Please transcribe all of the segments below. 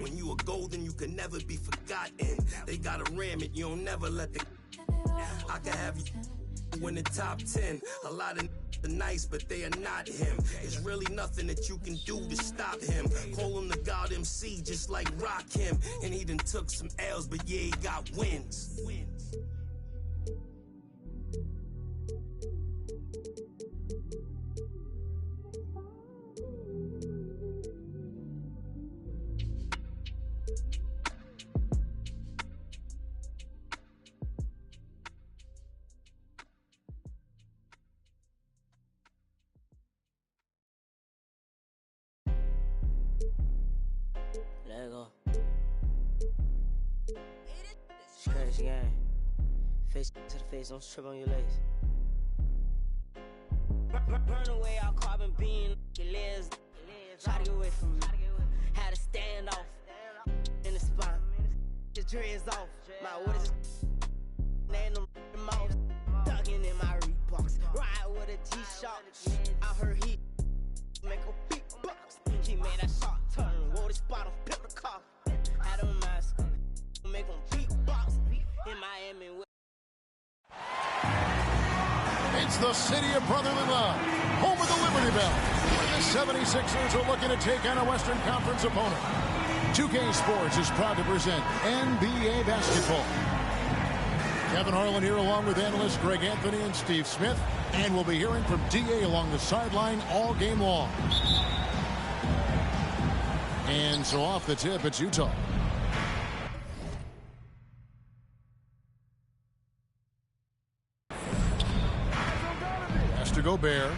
When you a golden, you can never be forgotten. They gotta ram it, you don't never let the... I can have you in the top 10. A lot of are nice, but they are not him. There's really nothing that you can do to stop him. Call him the God MC, just like Rock him. And he done took some L's, but yeah, he got wins. Let it go. It's crazy game. Face to the face, don't trip on your legs. Burn away our carbon beam, your legs. Try to get away from me. Had to stand off in the spot. Your dreads off. My what is laying the mouth. Ducking in my Reeboks. Ride with a G-Shock. I heard he make a beatbox. He made that shot turn. Wore this bottle, flip the car. Had a mask. Make him beatbox. In Miami. It's the city of brotherly love, home of the Liberty Bell, where the 76ers are looking to take on a Western Conference opponent. 2K Sports is proud to present NBA basketball. Kevin Harlan here along with analysts Greg Anthony and Steve Smith, and we'll be hearing from DA along the sideline all game long. And so off the tip, it's Utah. Has to go Bear.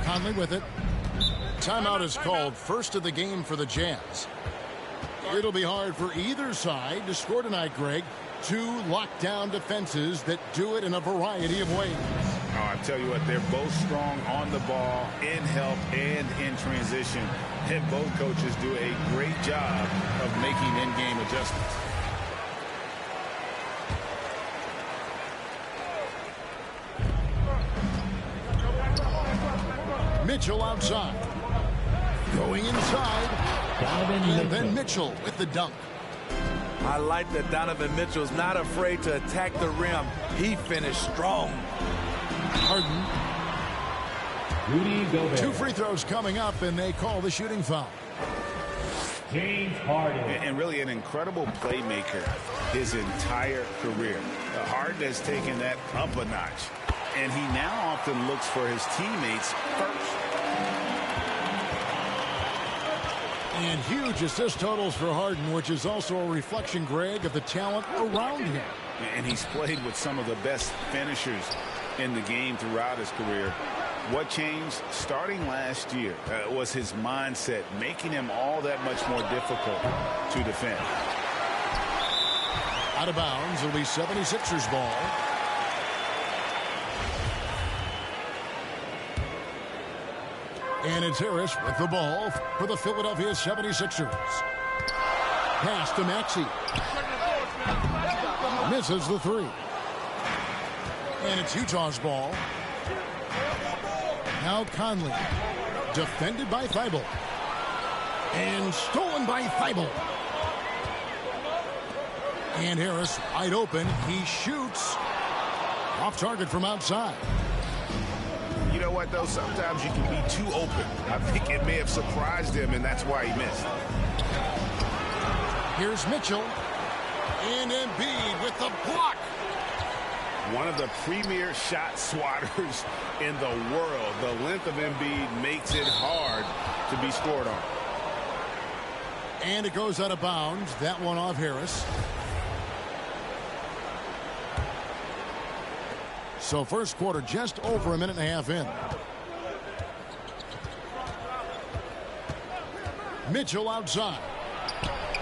Conley with it. Timeout is called, first of the game for the Jazz. It'll be hard for either side to score tonight, Greg. Two lockdown defenses that do it in a variety of ways. Oh, I tell you what, they're both strong on the ball, in help, and in transition. And both coaches do a great job of making in-game adjustments. Mitchell outside. Going inside. And then Mitchell with the dunk. I like that Donovan Mitchell's not afraid to attack the rim. He finished strong. Harden. Rudy Gobert. 2 free throws coming up, and they call the shooting foul. James Harden. And really an incredible playmaker his entire career. Harden has taken that up a notch. And he now often looks for his teammates first. And huge assist totals for Harden, which is also a reflection, Greg, of the talent around him. And he's played with some of the best finishers in the game throughout his career. What changed starting last year was his mindset, making him all that much more difficult to defend. Out of bounds, it'll be 76ers ball. And it's Harris with the ball for the Philadelphia 76ers. Pass to Maxey. Misses the three. And it's Utah's ball. Now Conley. Defended by Thibault. And stolen by Thibault. And Harris wide open. He shoots. Off target from outside. You know what, though? Sometimes you can be too open. I think it may have surprised him, and that's why he missed. Here's Mitchell. And Embiid with the block. One of the premier shot swatters in the world. The length of Embiid makes it hard to be scored on. And it goes out of bounds. That one off Harris. So first quarter just over a minute and a half in. Mitchell outside.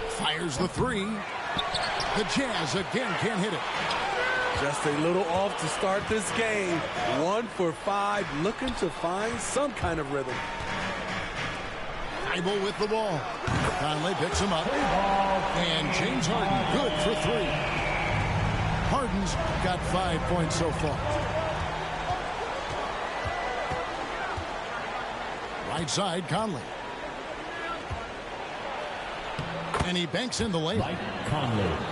Fires the three. The Jazz again can't hit it. Just a little off to start this game. 1 for 5, looking to find some kind of rhythm. Thibault with the ball. Conley picks him up. And James Harden good for 3. Harden's got 5 points so far. Right side, Conley. And he banks in the layup.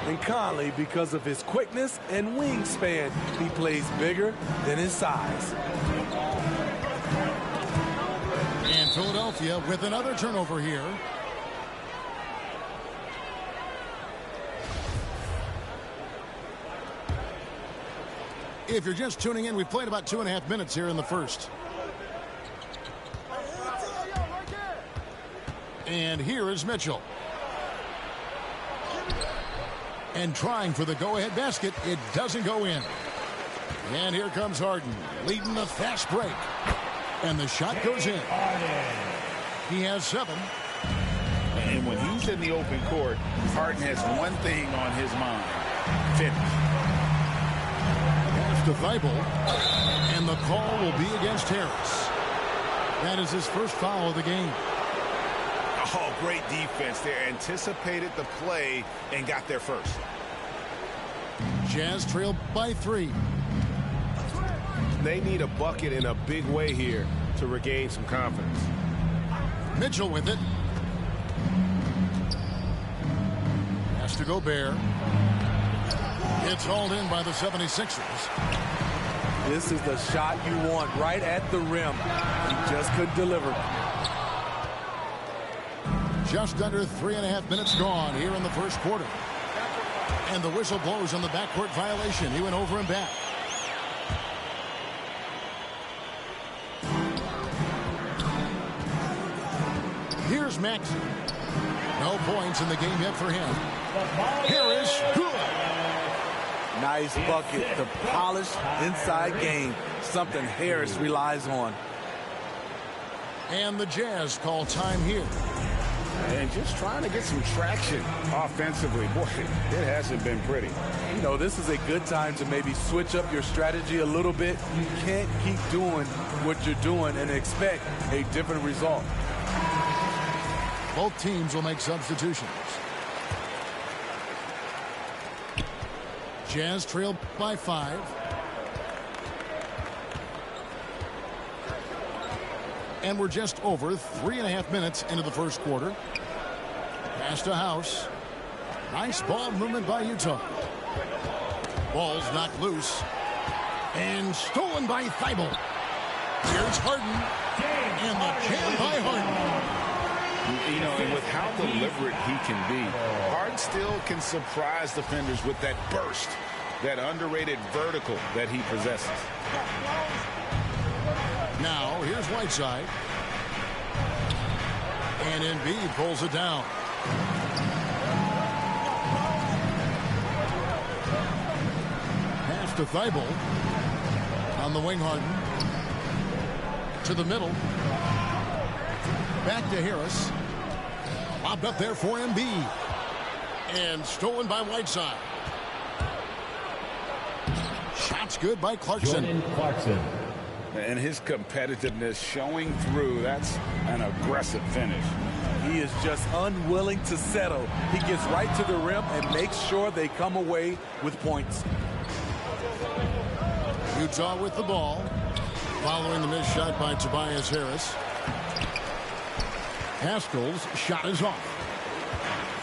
And Conley, because of his quickness and wingspan, he plays bigger than his size. And Philadelphia with another turnover here. If you're just tuning in, we've played about 2.5 minutes here in the first. And here is Mitchell. And trying for the go-ahead basket. It doesn't go in. And here comes Harden, leading the fast break. And the shot goes in. He has 7. And when he's in the open court, Harden has one thing on his mind. Finish. Pass to Thibault. And the call will be against Harris. That is his first foul of the game. Oh, great defense there. Anticipated the play and got there first. Jazz trail by 3. They need a bucket in a big way here to regain some confidence. Mitchell with it. Has to go Bear. It's hauled in by the 76ers. This is the shot you want right at the rim. He just couldn't deliver. Just under 3.5 minutes gone here in the first quarter. And the whistle blows on the backcourt violation. He went over and back. Here's Maxey. No points in the game yet for him. Here is good. Nice bucket. The polished inside game. Something Harris relies on. And the Jazz call time here. And just trying to get some traction offensively. Boy, it hasn't been pretty. You know, this is a good time to maybe switch up your strategy a little bit. You can't keep doing what you're doing and expect a different result. Both teams will make substitutions. Jazz trail by 5. And we're just over 3.5 minutes into the first quarter. Pass to House. Nice ball movement by Utah. Ball's knocked loose. And stolen by Thibault. Here's Harden. And the jam by Harden. You know, and with how deliberate he can be, Harden still can surprise defenders with that burst, that underrated vertical that he possesses. Now, here's Whiteside. And Embiid pulls it down. Pass to Thibault. On the wing, Harden. To the middle. Back to Harris. Lobbed up there for Embiid. And stolen by Whiteside. Shots good by Clarkson. Jordan Clarkson. And his competitiveness showing through. That's an aggressive finish. He is just unwilling to settle. He gets right to the rim and makes sure they come away with points. Utah with the ball. Following the missed shot by Tobias Harris. Haskell's shot is off.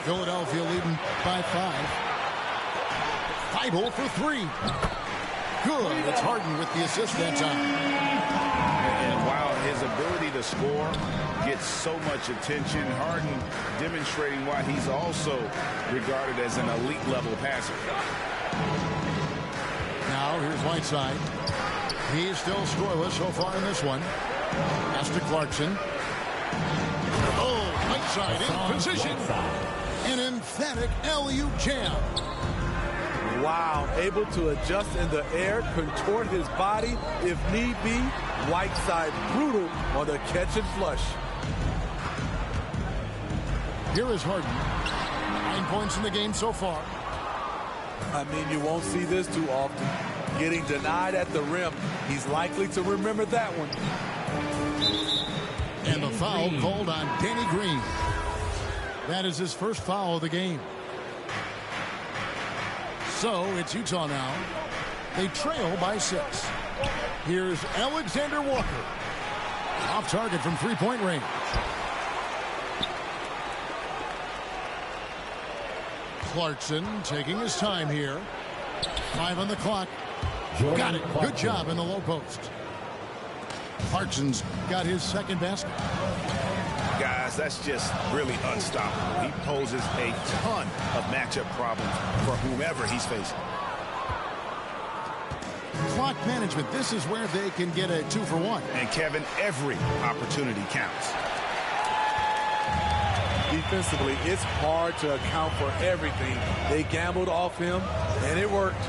Philadelphia leading by 5. Feibel for 3. Good. It's Harden with the assist that time. And while his ability to score gets so much attention, Harden demonstrating why he's also regarded as an elite level passer. Now here's Whiteside. He's still scoreless so far in this one. Pass to Clarkson. Oh, Whiteside in position. An emphatic alley-oop jam. Wow, able to adjust in the air, contort his body if need be. Whiteside brutal on the catch and flush. Here is Harden. 9 points in the game so far. I mean, you won't see this too often. Getting denied at the rim. He's likely to remember that one. And the foul called on Danny Green. That is his first foul of the game. So it's Utah now. They trail by 6. Here's Alexander Walker. Off target from three-point range. Clarkson taking his time here. 5 on the clock. Got it. Good job in the low post. Clarkson's got his second basket. Guys, that's just really unstoppable. He poses a ton of matchup problems for whomever he's facing. Clock management. This is where they can get a 2-for-1. And Kevin, every opportunity counts. Defensively, it's hard to account for everything. They gambled off him, and it worked.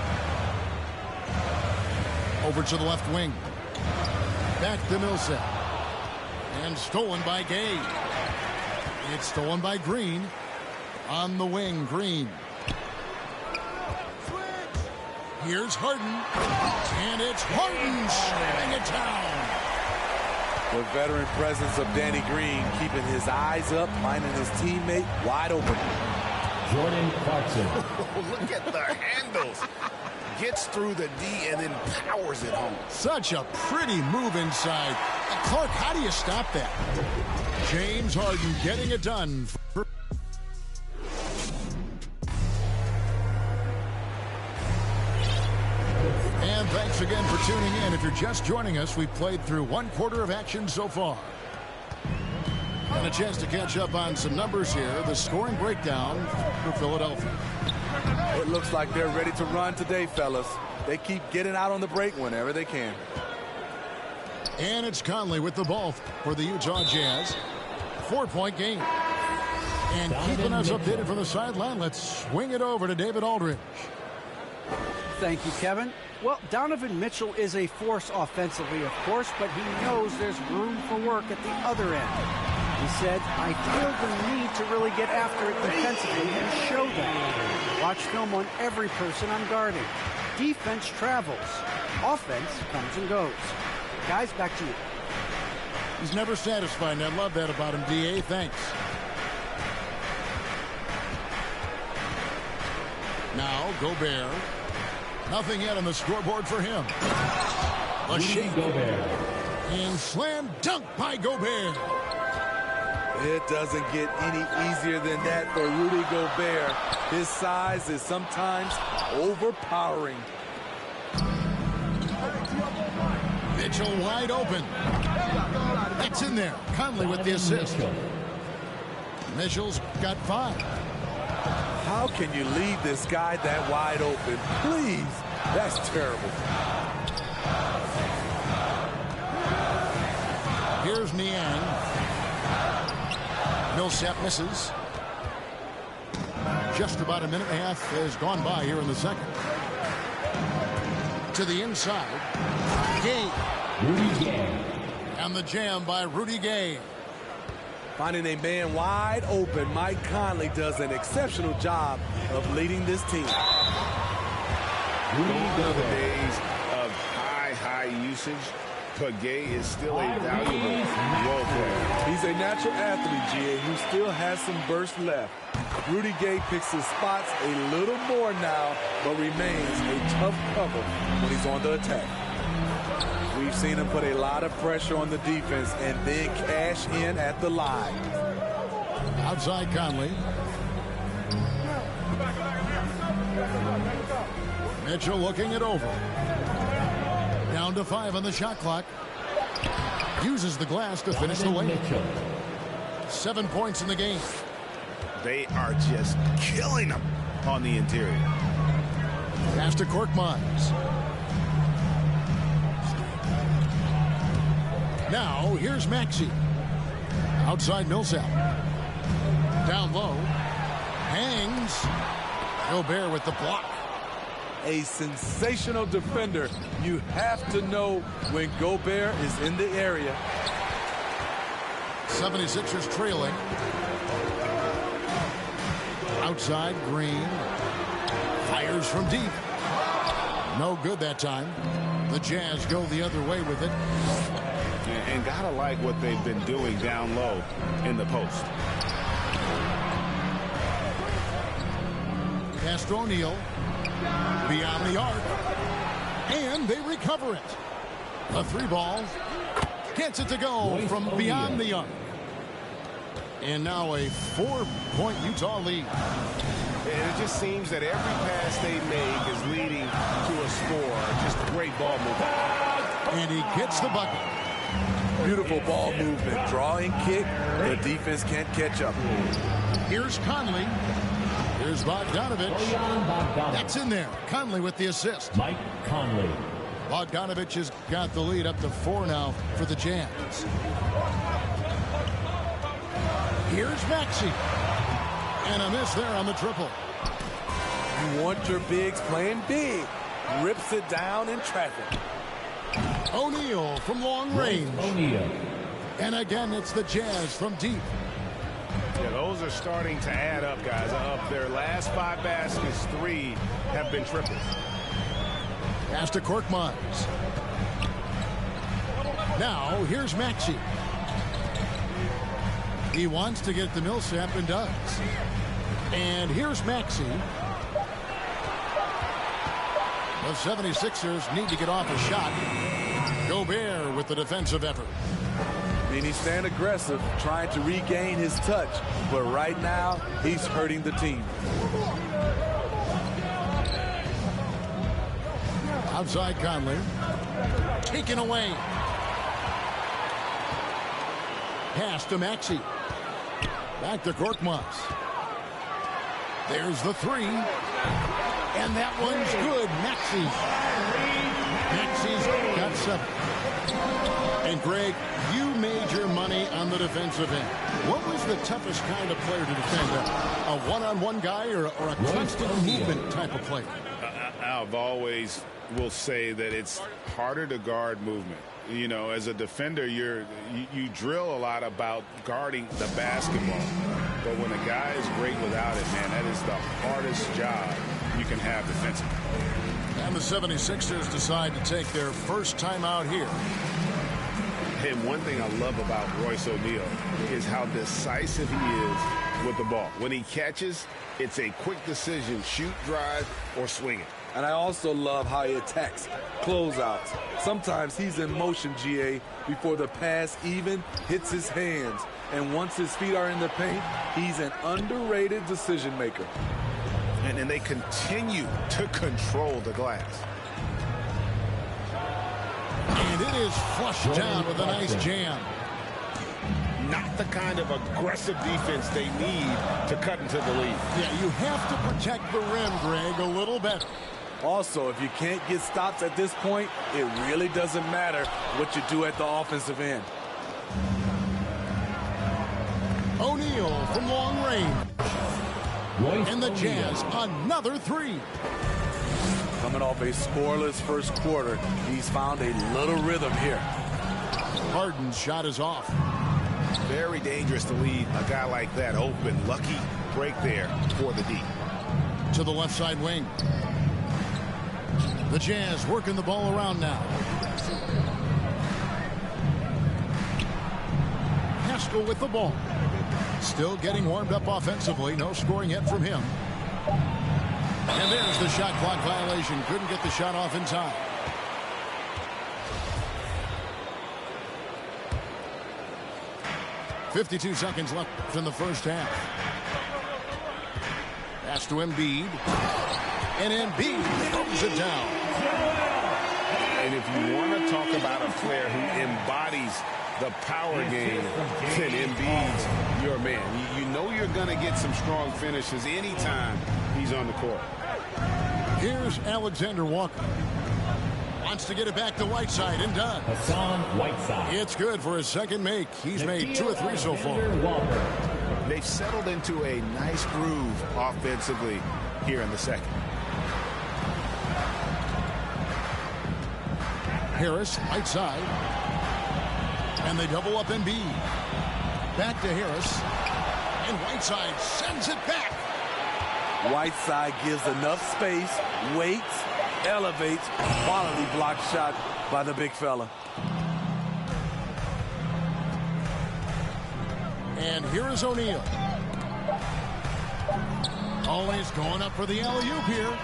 Over to the left wing. Back to Millsap. And stolen by Gay. It's stolen by Green. On the wing, Green. Here's Harden. And it's Harden shutting it down. The veteran presence of Danny Green keeping his eyes up, finding his teammate wide open. Jordan Clarkson. Look at the handles. Gets through the D and then powers it home. Such a pretty move inside. Clark, how do you stop that? James Harden getting it done. And thanks again for tuning in. If you're just joining us, we've played through 1/4 of action so far. And a chance to catch up on some numbers here. The scoring breakdown for Philadelphia. It looks like they're ready to run today, fellas. They keep getting out on the break whenever they can. And it's Conley with the ball for the Utah Jazz. 4-point game. And keeping us updated from the sideline, let's swing it over to David Aldridge. Thank you, Kevin. Well, Donovan Mitchell is a force offensively, of course, but he knows there's room for work at the other end. He said, I feel the need to really get after it defensively and show them. Watch film on every person I'm guarding. Defense travels. Offense comes and goes. Guys, back to you. He's never satisfied, and I love that about him, D.A. Thanks. Now, Gobert. Nothing yet on the scoreboard for him. A shake. And slam dunk by Gobert. It doesn't get any easier than that for Rudy Gobert. His size is sometimes overpowering. Mitchell wide open. That's in there. Conley with the assist. Mitchell's got 5. How can you leave this guy that wide open? Please. That's terrible. Here's Niang. Millsap misses. Just about a minute and a half has gone by here in the second. To the inside. Gay. Rudy Gay. And the jam by Rudy Gay. Finding a man wide open, Mike Conley does an exceptional job of leading this team. Rudy, the days of high usage. but Gay is still a valuable role player. He's a natural athlete, GA, who still has some burst left. Rudy Gay picks his spots a little more now, but remains a tough cover when he's on the attack. We've seen him put a lot of pressure on the defense and then cash in at the line. Outside Conley. Mitchell looking it over. Down to 5 on the shot clock. Uses the glass to finish the lane. 7 points in the game. They are just killing them on the interior. Pass to Korkmaz. Now here's Maxey. Outside Millsap. Down low. Hangs. Gobert with the block. A sensational defender. You have to know when Gobert is in the area. 76ers trailing. Outside Green. Fires from deep. No good that time. The Jazz go the other way with it. And gotta like what they've been doing down low in the post. Pass to O'Neal. Beyond the arc. And they recover it. A 3-ball. Gets it to go from beyond the arc. And now a 4-point Utah lead. And it just seems that every pass they make is leading to a score. Just great ball movement. And he gets the bucket. Beautiful ball movement. Draw and kick. The defense can't catch up. Here's Conley. Here's Bogdanovich. That's in there. Conley with the assist. Mike Conley. Bogdanovich has got the lead up to 4 now for the Jazz. Here's Maxey. And a miss there on the triple. You want your bigs playing big. Rips it down in traffic. O'Neal from long range. O'Neal. And again, it's the Jazz from deep. Yeah, those are starting to add up, guys. Of their last 5 baskets, 3 have been triples. Pass to Korkmaz. Now, here's Maxey. He wants to get the Millsap and does. And here's Maxey. The 76ers need to get off a shot. Gobert with the defensive effort. I mean, he's staying aggressive, trying to regain his touch. But right now, he's hurting the team. Outside Conley. Taken away. Pass to Maxey. Back to Korkmaz. There's the 3. And that one's good. Maxey's got 7. And Greg, you made your money on the defensive end. What was the toughest kind of player to defend? A one-on-one guy or a constant movement type of player? I've always will say that it's harder to guard movement. You know, as a defender, you drill a lot about guarding the basketball. But when a guy is great without it, man, that is the hardest job you can have defensively. And the 76ers decide to take their first time out here. And one thing I love about Royce O'Neal is how decisive he is with the ball. When he catches, it's a quick decision, shoot, drive, or swing it. And I also love how he attacks closeouts. Sometimes he's in motion, GA, before the pass even hits his hands. And once his feet are in the paint, he's an underrated decision maker. And they continue to control the glass. And it is flushed down with a nice jam. Not the kind of aggressive defense they need to cut into the lead. Yeah, you have to protect the rim, Greg, a little better. Also, if you can't get stops at this point, it really doesn't matter what you do at the offensive end. O'Neal from long range. And the Jazz, another 3. Coming off a scoreless first quarter, he's found a little rhythm here. Harden's shot is off. Very dangerous to lead a guy like that open. Lucky break there for the D. To the left side wing. The Jazz working the ball around now. Driscoll with the ball. Still getting warmed up offensively. No scoring yet from him. And there's the shot clock violation. Couldn't get the shot off in time. .52 seconds left in the first half. Pass to Embiid. And Embiid throws it down. And if you want to talk about a player who embodies the power game, then Embiid's your man. You know you're going to get some strong finishes anytime he's on the court. Here's Alexander Walker. Wants to get it back to Whiteside and done. Hassan Whiteside. It's good for his second make. He's made 2 or 3 so far. They've settled into a nice groove offensively here in the second. Harris, right side. And they double up Embiid. Back to Harris. And Whiteside sends it back. Whiteside gives enough space, waits, elevates. Quality block shot by the big fella. And here is O'Neal. Always going up for the alley-oop here.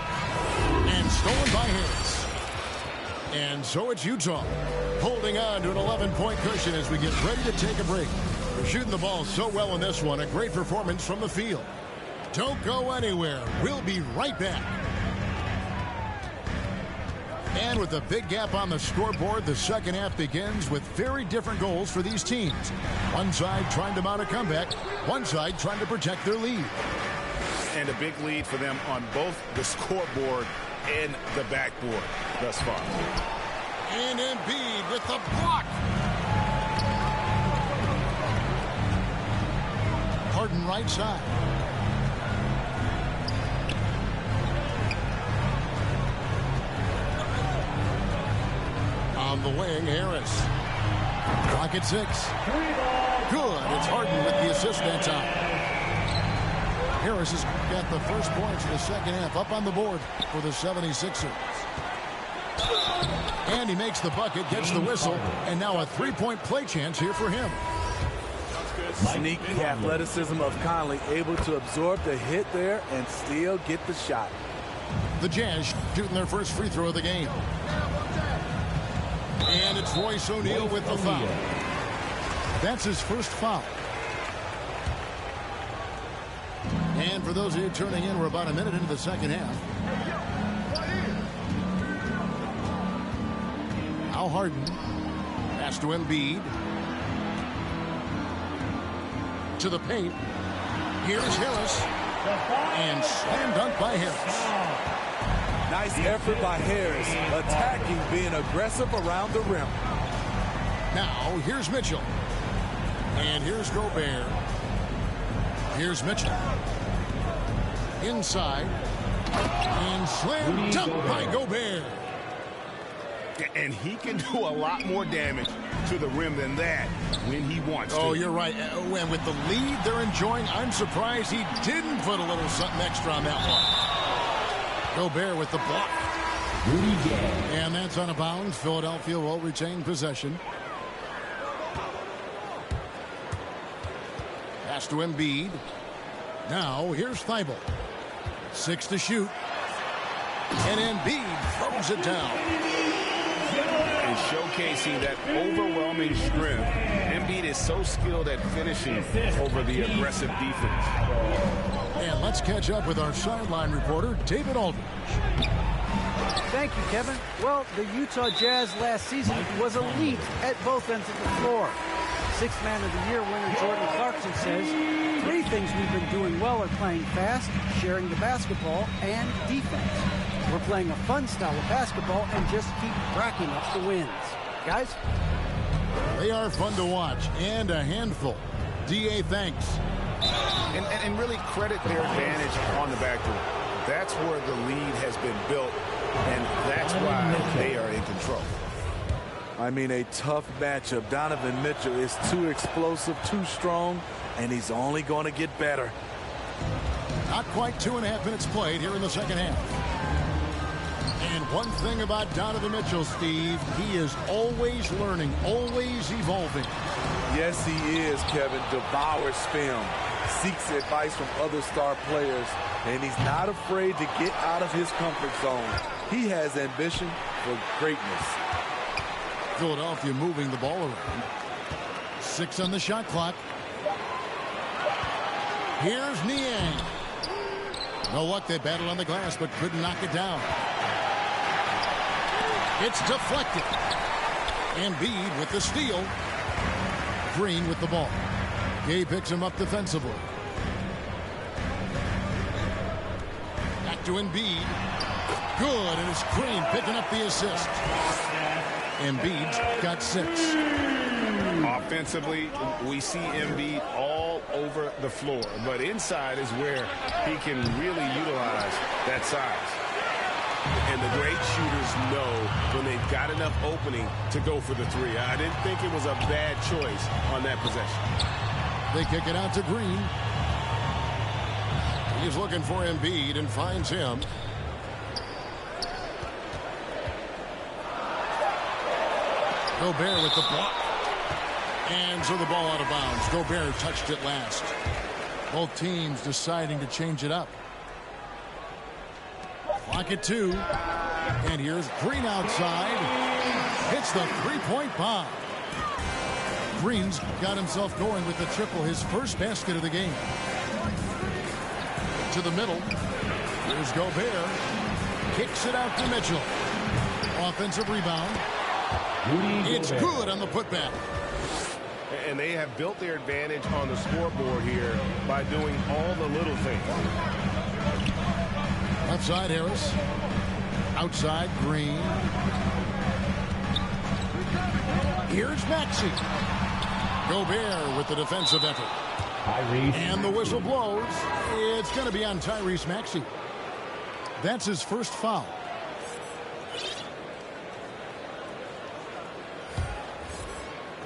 And stolen by Harris. And so it's Utah holding on to an 11-point cushion as we get ready to take a break. They're shooting the ball so well in this one. A great performance from the field. Don't go anywhere. We'll be right back. And with a big gap on the scoreboard, the second half begins with very different goals for these teams. One side trying to mount a comeback, one side trying to protect their lead. And a big lead for them on both the scoreboard and the backboard thus far. And Embiid with the block. Harden right side. On the wing, Harris. Clock at 6. Good. It's Harden with the assist that time. Harris has got the first points in the second half up on the board for the 76ers. And he makes the bucket, gets the whistle, and now a three-point play chance here for him. Sneaky athleticism of Conley, able to absorb the hit there and still get the shot. The Jazz shooting their first free throw of the game. And it's Royce O'Neal with the foul. That's his first foul. And for those of you turning in, we're about a minute into the second half. Now Harden. Pass to Embiid. To the paint. Here's Harris. And slam dunk by Harris. Nice effort by Harris, attacking, being aggressive around the rim. Now here's Mitchell. And here's Gobert. Here's Mitchell. Inside. And slam dunk by Gobert. And he can do a lot more damage to the rim than that when he wants to. Oh, you're right. And with the lead they're enjoying, I'm surprised he didn't put a little something extra on that one. Gobert with the block. And that's out of bounds. Philadelphia will retain possession. Pass to Embiid. Now here's Thibault. 6 to shoot. And Embiid throws it down. And showcasing that overwhelming strength. Embiid is so skilled at finishing over the aggressive defense. And let's catch up with our sideline reporter, David Aldridge. Thank you, Kevin. Well, the Utah Jazz last season was elite at both ends of the floor. Sixth Man of the Year winner Jordan Clarkson says, 3 things we've been doing well are playing fast, sharing the basketball, and defense. We're playing a fun style of basketball and just keep racking up the wins. Guys? They are fun to watch and a handful. D.A., thanks. And really credit their advantage on the backboard. That's where the lead has been built, and that's why they are in control. I mean, a tough matchup. Donovan Mitchell is too explosive, too strong, and he's only going to get better. Not quite 2.5 minutes played here in the second half. And one thing about Donovan Mitchell, Steve, he is always learning, always evolving. Yes, he is, Kevin. Devours film, seeks advice from other star players, and he's not afraid to get out of his comfort zone. He has ambition for greatness. Philadelphia moving the ball around. 6 on the shot clock. Here's Niang. No luck, they battled on the glass, but couldn't knock it down. It's deflected. Embiid with the steal. Green with the ball. Gay picks him up defensively. Back to Embiid. Good, and it's Green picking up the assist. Embiid's got 6. Offensively, we see Embiid all over the floor, but inside is where he can really utilize that size. And the great shooters know when they've got enough opening to go for the 3. I didn't think it was a bad choice on that possession. They kick it out to Green. He's looking for Embiid and finds him. Gobert with the block. And so the ball out of bounds. Gobert touched it last. Both teams deciding to change it up. Clock at 2. And here's Green outside. Hits the three-point bomb. Green's got himself going with the triple, his first basket of the game. To the middle. Here's Gobert. Kicks it out to Mitchell. Offensive rebound. It's good on the putback. And they have built their advantage on the scoreboard here by doing all the little things. Left side, Harris. Outside, Green. Here's Maxey. Gobert with the defensive effort. And the whistle blows. It's going to be on Tyrese Maxey. That's his first foul.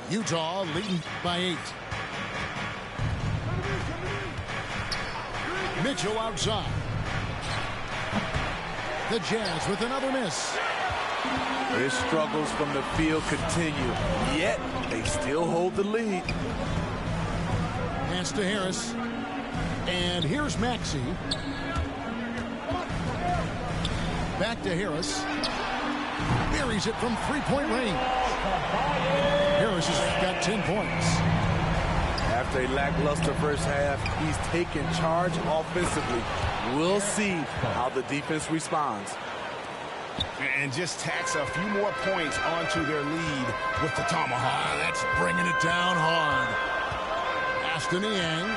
Utah leading by 8. Mitchell outside. The Jazz with another miss. Their struggles from the field continue, yet they still hold the lead. Pass to Harris. And here's Maxey. Back to Harris. Buries it from three-point range. Harris has got 10 points. After a lackluster first half, he's taken charge offensively. We'll see how the defense responds. And just tacks a few more points onto their lead with the tomahawk. That's bringing it down hard. Aston Niang.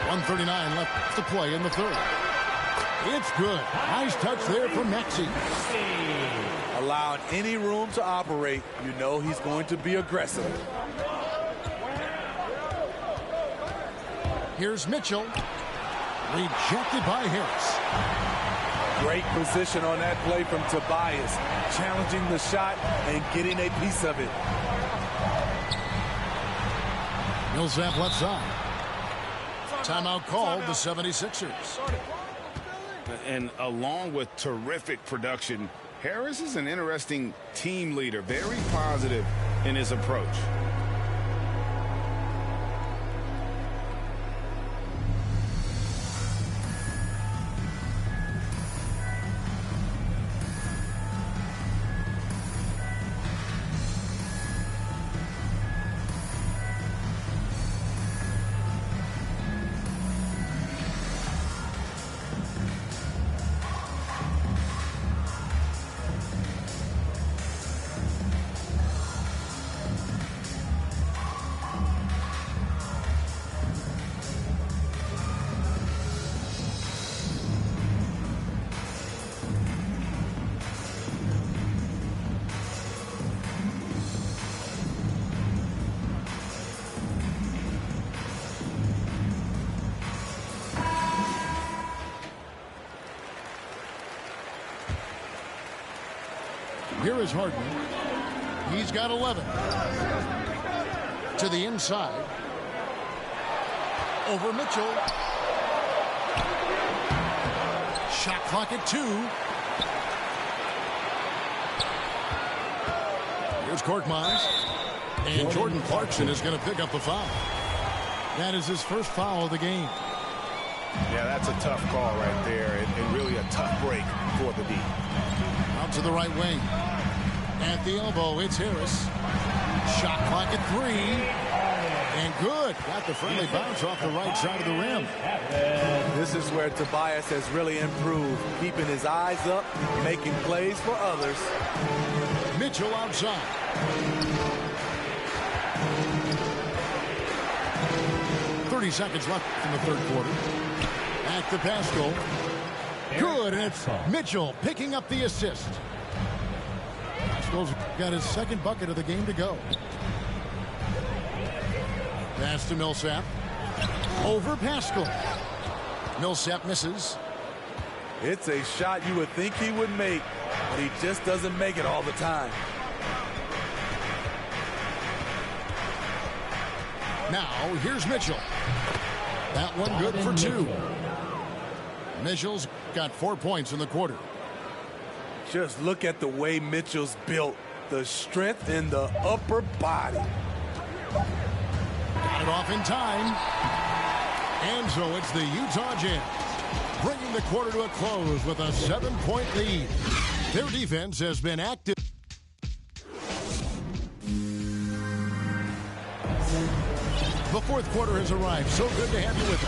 .139 left to play in the third. It's good. Nice touch there from Maxey. Allowing any room to operate, you know he's going to be aggressive. Here's Mitchell. Rejected by Harris. Great position on that play from Tobias. Challenging the shot and getting a piece of it. Millsap left side. Timeout called the 76ers. And along with terrific production, Harris is an interesting team leader. Very positive in his approach. Here is Harden. He's got 11. To the inside. Over Mitchell. Shot clock at 2. Here's Korkmaz. And Jordan Clarkson is going to pick up the foul. That is his first foul of the game. Yeah, that's a tough call right there, and really a tough break for the D. Out to the right wing. At the elbow, it's Harris. Shot clock at 3. And good. Got the friendly bounce off the right side of the rim. This is where Tobias has really improved, keeping his eyes up, making plays for others. Mitchell outside. Seconds left in the third quarter. Back to Pascal. Good, and it's Mitchell picking up the assist. Pascal's got his second bucket of the game to go. Pass to Millsap. Over Pascal. Millsap misses. It's a shot you would think he would make, but he just doesn't make it all the time. Now, here's Mitchell. That one good for 2. Mitchell's got 4 points in the quarter. Just look at the way Mitchell's built. The strength in the upper body. Got it off in time. And so it's the Utah Jazz bringing the quarter to a close with a 7-point lead. Their defense has been active. The fourth quarter has arrived. So good to have you with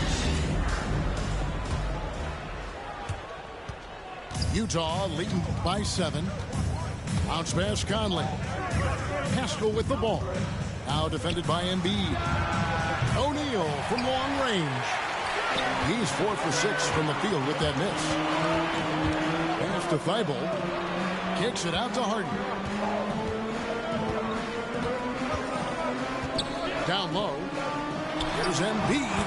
us. Utah leading by 7. Bounce pass Conley. Pascal with the ball. Now defended by Embiid. O'Neal from long range. He's 4 for 6 from the field with that miss. Pass to Thibault. Kicks it out to Harden. Down low. Here's Embiid.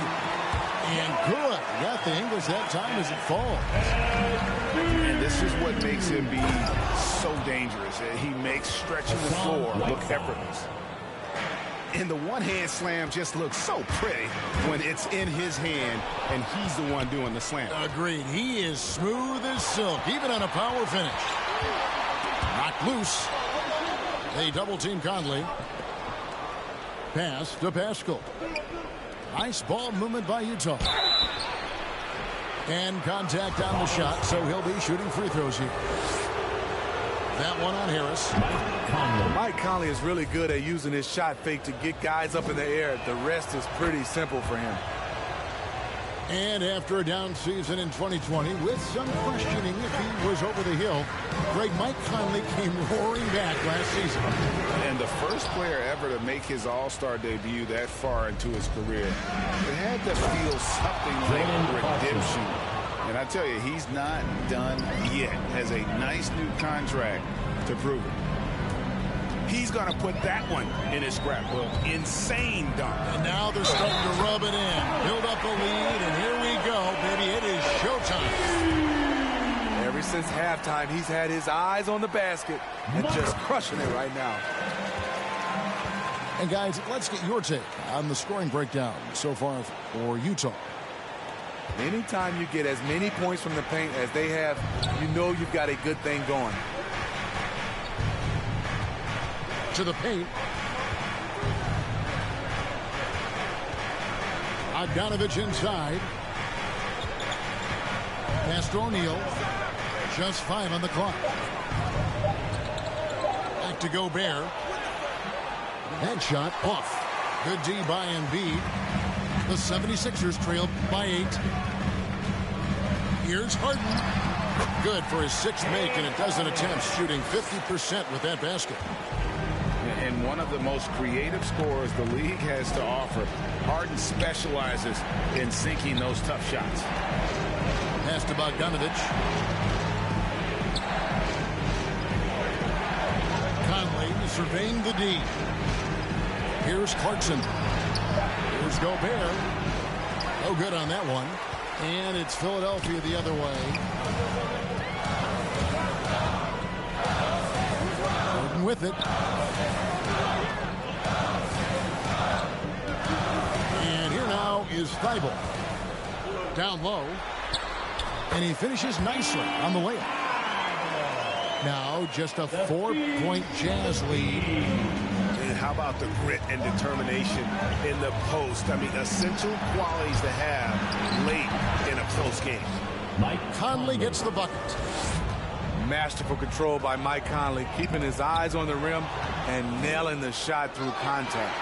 And good. Got the English that time as it falls. And this is what makes Embiid so dangerous. He makes stretching the floor look effortless. And the one-hand slam just looks so pretty when it's in his hand and he's the one doing the slam. Agreed. He is smooth as silk, even on a power finish. Knocked loose. They double-team Conley. Pass to Pascal. Nice ball movement by Utah. And contact on the shot, so he'll be shooting free throws here. That one on Harris. Mike Conley is really good at using his shot fake to get guys up in the air. The rest is pretty simple for him. And after a down season in 2020, with some questioning if he was over the hill, great Mike Conley came roaring back last season. And the first player ever to make his All-Star debut that far into his career. It had to feel something like redemption. And I tell you, he's not done yet. Has a nice new contract to prove it. He's going to put that one in his scrapbook. Insane dunk. And now they're starting to rub it in. Build up a lead, and here we go, baby. It is showtime. Ever since halftime, he's had his eyes on the basket and just crushing it right now. And guys, let's get your take on the scoring breakdown so far for Utah. Anytime you get as many points from the paint as they have, you know you've got a good thing going. To the paint. Bogdanovich inside. Pass to O'Neal. Just 5 on the clock. Back to Gobert. Headshot off. Good D by Embiid. The 76ers trail by 8. Here's Harden. Good for his 6th make and a dozen attempts, shooting 50% with that basket. And one of the most creative scorers the league has to offer. Harden specializes in sinking those tough shots. Pass to Bogdanovich. Conley surveying the D. Here's Clarkson. Here's Gobert. No good on that one. And it's Philadelphia the other way. Gordon with it. And here now is Thibault. Down low. And he finishes nicely on the layup. now, just a 4-point Jazz lead. And how about the grit and determination in the post? I mean, essential qualities to have late in a close game. Mike Conley gets the bucket. Masterful control by Mike Conley, keeping his eyes on the rim and nailing the shot through contact.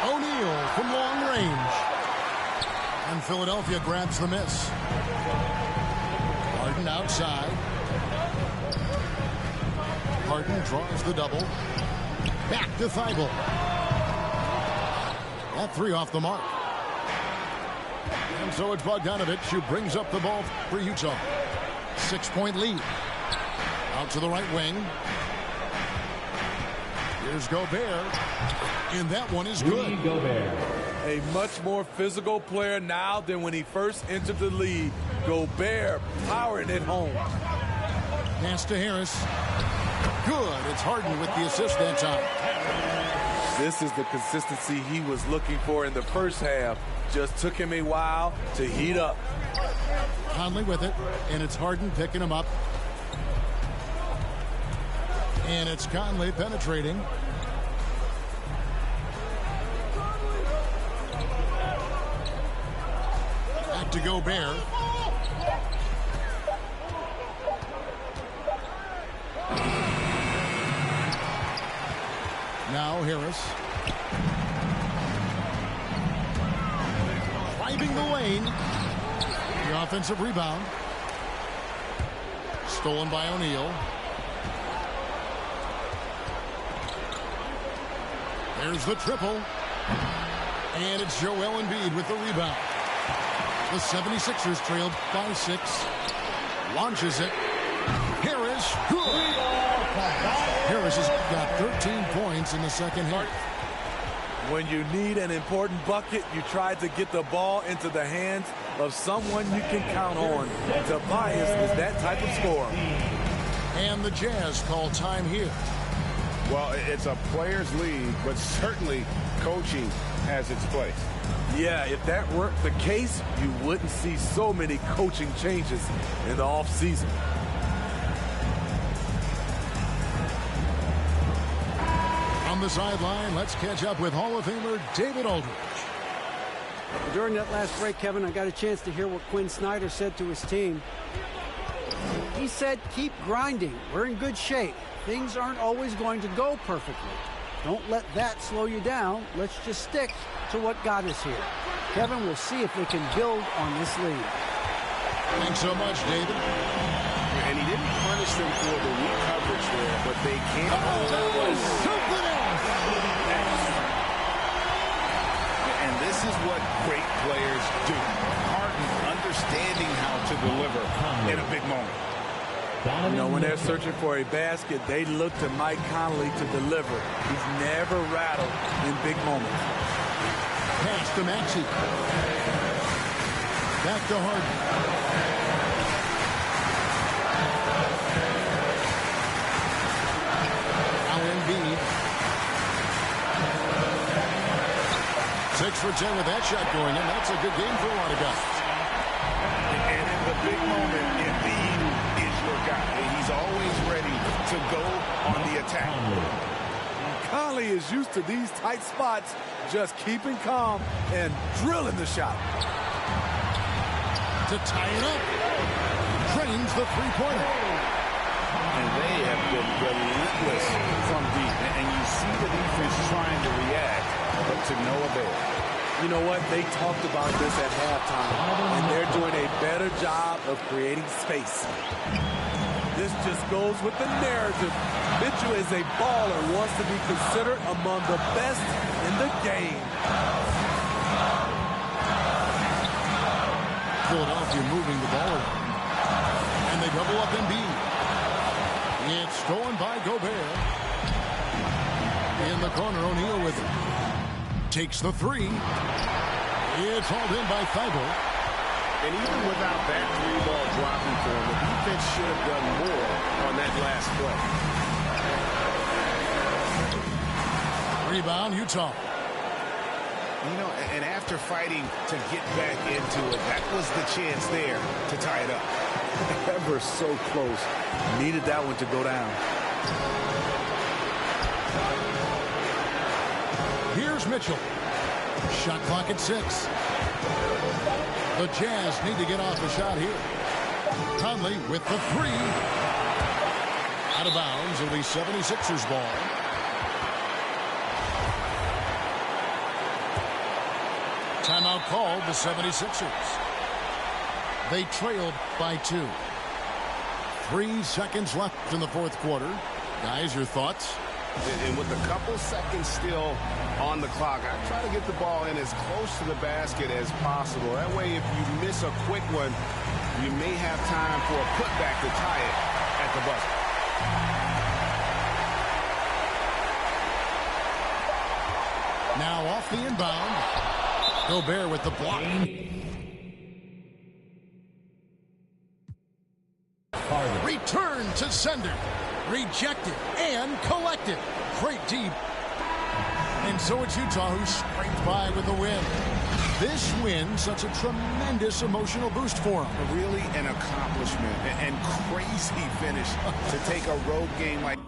O'Neal from long range. And Philadelphia grabs the miss. Harden outside. Harden draws the double. Back to Thibault. That three off the mark. And so it's Bogdanovich who brings up the ball for Utah. 6-point lead. Out to the right wing. Here's Gobert. And that one is good. Gobert. A much more physical player now than when he first entered the league. Gobert powering it home. Pass to Harris. Good. It's Harden with the assist that time. This is the consistency he was looking for in the first half. Just took him a while to heat up. Conley with it, and it's Harden picking him up. And it's Conley penetrating. Back to Gobert. Now Harris. Driving the lane. The offensive rebound. Stolen by O'Neal. There's the triple. And it's Joel Embiid with the rebound. The 76ers trailed by 6. Launches it. Harris. Good. Harris has got 13 points in the second half. When you need an important bucket, you try to get the ball into the hands of someone you can count on. Tobias is that type of scorer. And the Jazz call time here. Well, it's a players' league, but certainly coaching has its place. Yeah, if that weren't the case, you wouldn't see so many coaching changes in the offseason. On the sideline, let's catch up with Hall of Famer David Aldridge. During that last break, Kevin, I got a chance to hear what Quinn Snyder said to his team. He said, keep grinding. We're in good shape. Things aren't always going to go perfectly. Don't let that slow you down. Let's just stick to what got us here. Kevin, we'll see if they can build on this lead. Thanks so much, David. And he didn't punish them for the weak coverage there, but they can't. That was something else. And this is what great players do. Harden understanding how to deliver in a big moment. You know, when they're searching for a basket, they look to Mike Conley to deliver. He's never rattled in big moments. Pass to Maxey. Back to Harden. Now Embiid. 6 for 10 with that shot going in. That's a good game for a lot of guys. And in the big moment, Embiid is your guy. He's always ready to go on the attack. Conley is used to these tight spots, just keeping calm and drilling the shot. To tie it up. Drains the three-pointer. And they have been relentless from deep. And you see the defense trying to react, but to no avail. You know what? They talked about this at halftime, and they're doing a better job of creating space. This just goes with the narrative. Mitchell is a baller, wants to be considered among the best in the game. Philadelphia moving the ball around. And they double up Embiid. It's stolen by Gobert. In the corner, O'Neal with it. Takes the three. It's hauled in by Thibault. And even without that three ball dropping for him, the defense should have done more on that last play. Rebound, Utah. You know, and after fighting to get back into it, that was the chance there to tie it up. Ever so close. Needed that one to go down. Here's Mitchell. Shot clock at 6. The Jazz need to get off the shot here. Conley with the 3. Out of bounds. It'll be 76ers ball. Timeout called the 76ers. They trailed by 2. 3 seconds left in the fourth quarter. Guys, your thoughts? And with a couple seconds still on the clock, I try to get the ball in as close to the basket as possible. That way, if you miss a quick one, you may have time for a putback to tie it at the buzzer. Now off the inbound. Gobert with the block. Return to sender. Rejected and collected. Great deep. And so it's Utah who scraped by with the win. This win, such a tremendous emotional boost for them. Really an accomplishment and crazy finish to take a road game like.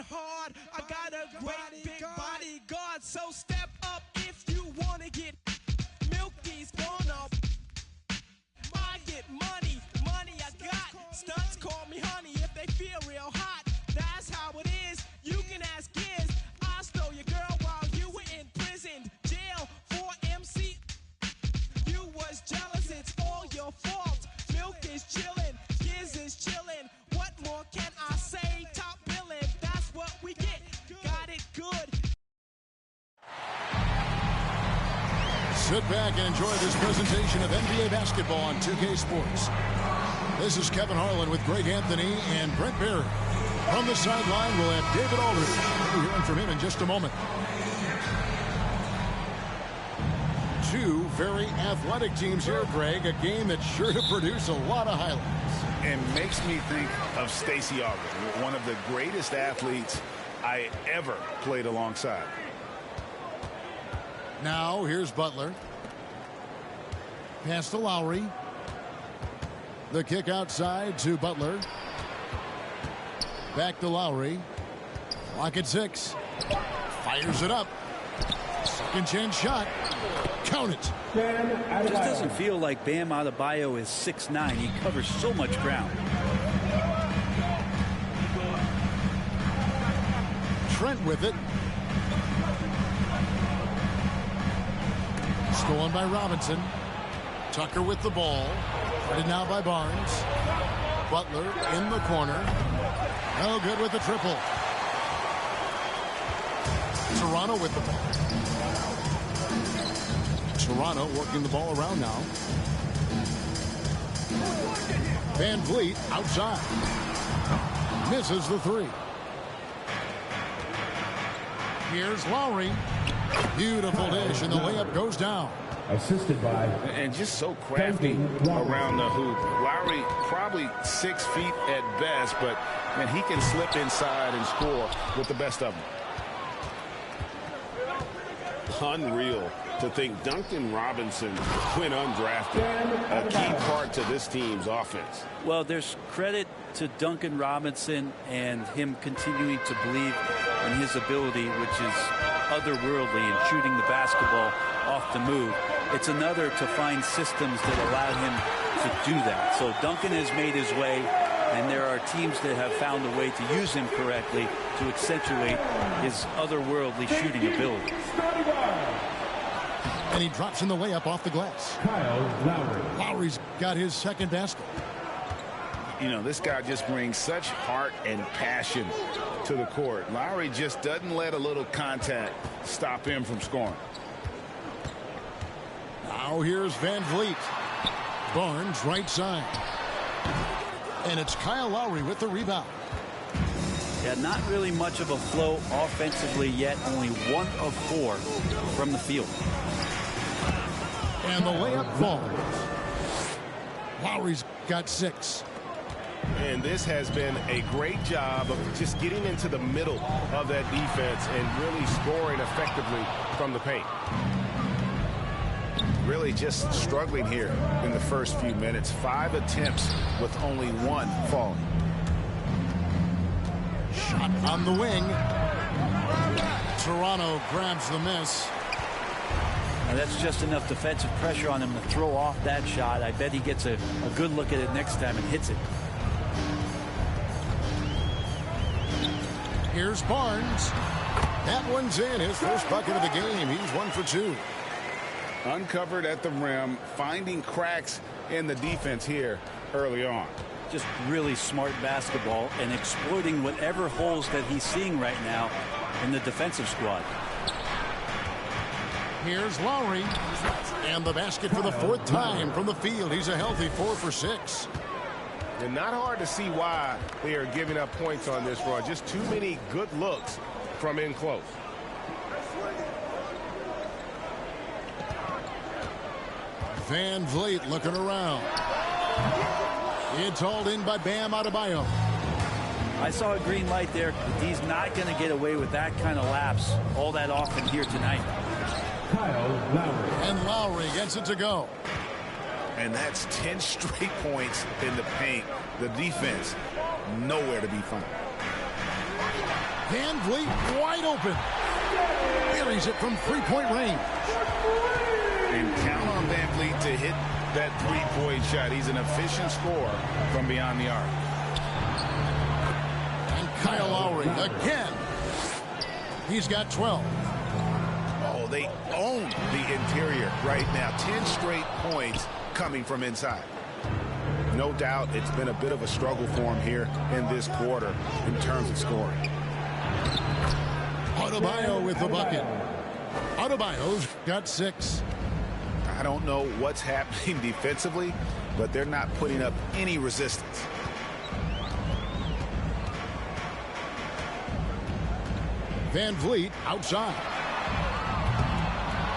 Hard. I got a great big bodyguard, so step up if you want to get Milky's gonna. I get money I got. Stunts call me honey if they feel real hot. That's how it is. You can ask Giz. I stole your girl while you were in prison. Jail for MC. You was jealous, it's all your fault. Milk is chillin', Giz is chillin'. What more can I say? Top billing, that's what we get. Got it good. Sit back and enjoy this presentation of NBA basketball on 2K Sports. This is Kevin Harlan with Greg Anthony and Brent Barry. On the sideline, we'll have David Aldridge. We'll be hearing from him in just a moment. Two very athletic teams here, Greg. A game that's sure to produce a lot of highlights. And makes me think of Stacey Augmon, one of the greatest athletes I ever played alongside. Now, here's Butler. Pass to Lowry. The kick outside to Butler. Back to Lowry. Clock at 6. Fires it up. Second chance shot. Count it. It just doesn't feel like Bam Adebayo is 6'9". He covers so much ground. Trent with it. Stolen by Robinson. Tucker with the ball. Guarded now by Barnes. Butler in the corner. No good with the triple. Toronto with the ball. Toronto working the ball around now. Van Vliet outside. Misses the three. Here's Lowry. Beautiful dish, and the layup goes down. Assisted by... And just so crafty around the hoop. Lowry probably 6 feet at best, but man, he can slip inside and score with the best of them. Unreal to think Duncan Robinson went undrafted. A key part to this team's offense. Well, there's credit to Duncan Robinson and him continuing to believe in his ability, which is otherworldly in shooting the basketball off the move. It's another to find systems that allow him to do that. So Duncan has made his way, and there are teams that have found a way to use him correctly to accentuate his otherworldly shooting ability. And he drops in the layup off the glass. Kyle Lowry. Lowry's got his second basket. You know, this guy just brings such heart and passion to the court. Lowry just doesn't let a little contact stop him from scoring. Now here's Van Vliet. Barnes right side. And it's Kyle Lowry with the rebound. Yeah, not really much of a flow offensively yet. Only 1 of 4 from the field. And the layup falls. Lowry's got 6. And this has been a great job of just getting into the middle of that defense and really scoring effectively from the paint. Really just struggling here in the first few minutes. 5 attempts with only 1 falling. Shot on the wing. Toronto grabs the miss. Now that's just enough defensive pressure on him to throw off that shot. I bet he gets a good look at it next time and hits it. Here's Barnes. That one's in. His first bucket of the game. He's 1 for 2. Uncovered at the rim, finding cracks in the defense here early on. Just really smart basketball and exploiting whatever holes that he's seeing right now in the defensive squad. Here's Lowry. And the basket for the 4th time from the field. He's a healthy 4 for 6. And not hard to see why they are giving up points on this run. Just too many good looks from in close. Van Vliet looking around. It's hauled in by Bam Adebayo. I saw a green light there. He's not going to get away with that kind of lapse all that often here tonight. Kyle Lowry. And Lowry gets it to go. And that's 10 straight points in the paint. The defense nowhere to be found. Van Vliet wide open. Buries it from 3-point range. And count on Van Vliet to hit that 3-point shot. He's an efficient scorer from beyond the arc. And Kyle Lowry again. He's got 12. Oh, they own the interior right now. 10 straight points coming from inside. No doubt it's been a bit of a struggle for him here in this quarter in terms of scoring. Adebayo with the bucket. Adebayo's got 6. I don't know what's happening defensively, but they're not putting up any resistance. Van Vliet outside.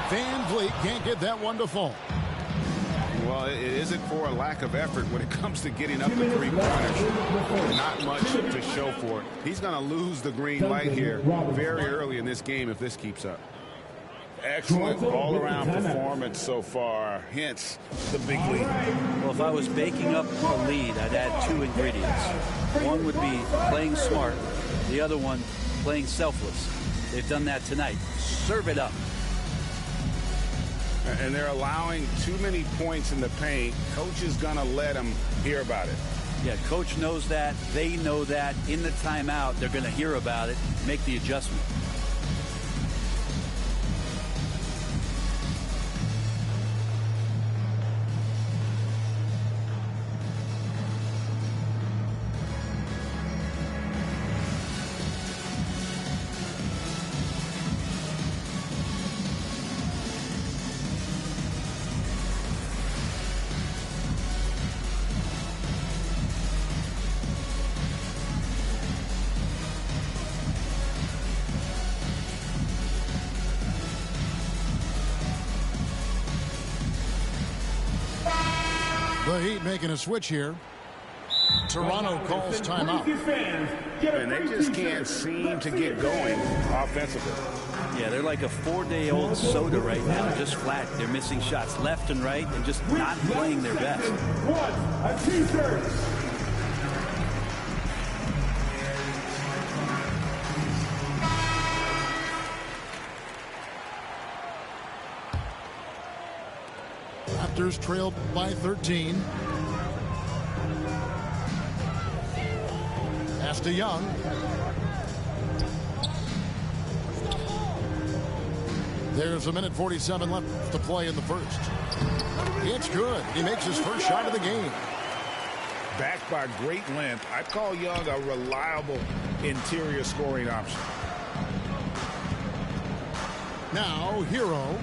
Van Vliet can't get that one to fall. Well, it isn't for a lack of effort when it comes to getting up the 3-pointers. Not much to show for it. He's going to lose the green light here very early in this game if this keeps up. Excellent all-around performance so far, hence the big lead. Well, if I was baking up a lead, I'd add 2 ingredients. One would be playing smart. The other one, playing selfless. They've done that tonight. Serve it up. And they're allowing too many points in the paint. Coach is going to let them hear about it. Yeah, coach knows that. They know that. In the timeout, they're going to hear about it, make the adjustment. The Heat making a switch here. Toronto calls timeout. And they just can't seem to get going offensively. Yeah, they're like a 4-day-old soda right now, just flat. They're missing shots left and right and just not playing their best. Raptors trailed by 13. Pass to Young. There's 1:47 left to play in the first. It's good. He makes his first shot of the game. Backed by great length, I call Young a reliable interior scoring option. Now, Hero.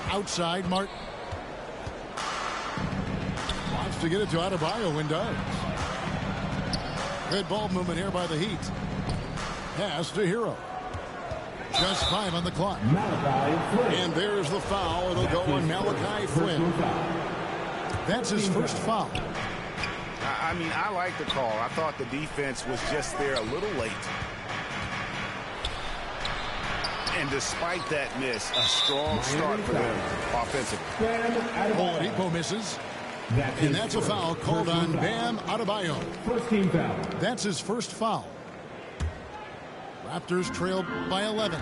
Outside, Martin. Wants to get it to Adebayo and does. Good ball movement here by the Heat. Pass to Hero. Just 5 on the clock. And there's the foul. It'll go on Malachi Flynn. That's his first foul. I mean, I like the call. I thought the defense was just there a little late. And despite that miss, a strong start for them offensively. Oladipo misses. And that's a foul called on Bam Adebayo. First team foul. That's his first foul. Raptors trailed by 11.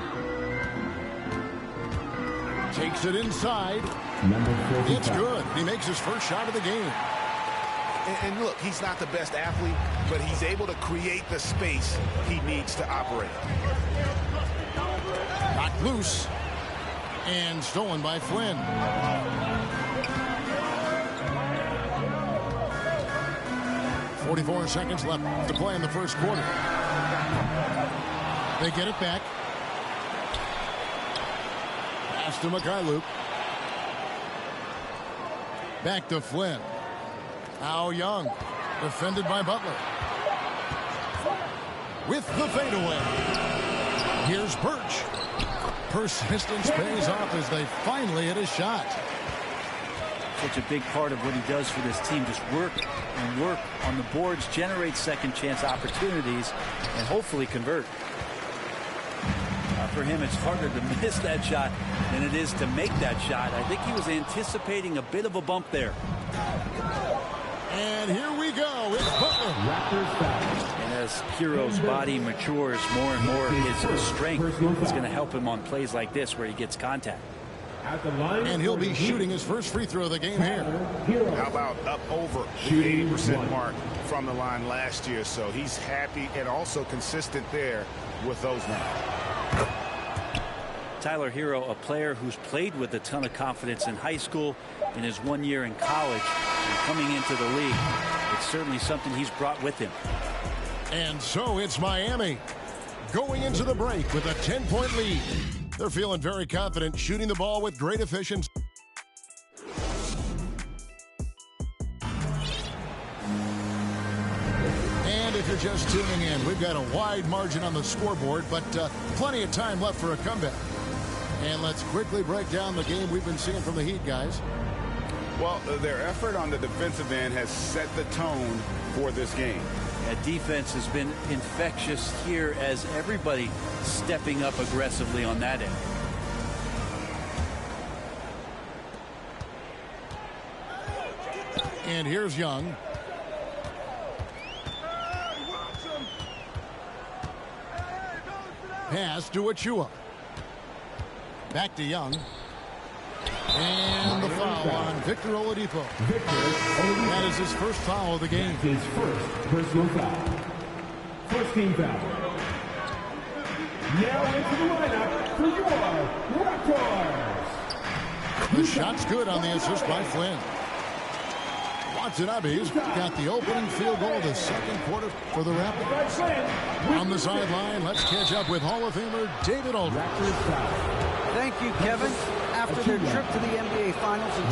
Takes it inside. It's good. He makes his first shot of the game. And look, he's not the best athlete, but he's able to create the space he needs to operate. Knocked loose. And stolen by Flynn. .44 seconds left to play in the first quarter. They get it back. Pass to Mikhailuk. Back to Flynn. Now Young. Defended by Butler. With the fadeaway. Here's Birch. Persistence pays off as they finally hit a shot. Such a big part of what he does for this team. Just work and work on the boards, generate second chance opportunities, and hopefully convert. For him, it's harder to miss that shot than it is to make that shot. I think he was anticipating a bit of a bump there. And here we go. It's Butler. And as Hero's body matures more and more, his strength is going to help him on plays like this where he gets contact. And he'll be shooting his first free throw of the game here. How about up over the 80% mark from the line last year? So he's happy and also consistent there with those numbers. Tyler Hero, a player who's played with a ton of confidence in high school, in his 1 year in college, and coming into the league. It's certainly something he's brought with him. And so it's Miami going into the break with a 10-point lead. They're feeling very confident, shooting the ball with great efficiency. And if you're just tuning in, we've got a wide margin on the scoreboard, but plenty of time left for a comeback. And let's quickly break down the game we've been seeing from the Heat, guys. Well, their effort on the defensive end has set the tone for this game. That defense has been infectious here as everybody stepping up aggressively on that end. And here's Young. Pass to Achua. Back to Young. And the foul on Victor Oladipo. That is his first foul of the game. His first personal foul. First team foul. Now into the lineup for your Raptors. The shot's good on the assist by Flynn. Watanabe's got the opening field goal of the second quarter for the Raptors. On the sideline, let's catch up with Hall of Famer David Aldridge. Thank you, Kevin. After their trip to the NBA Finals in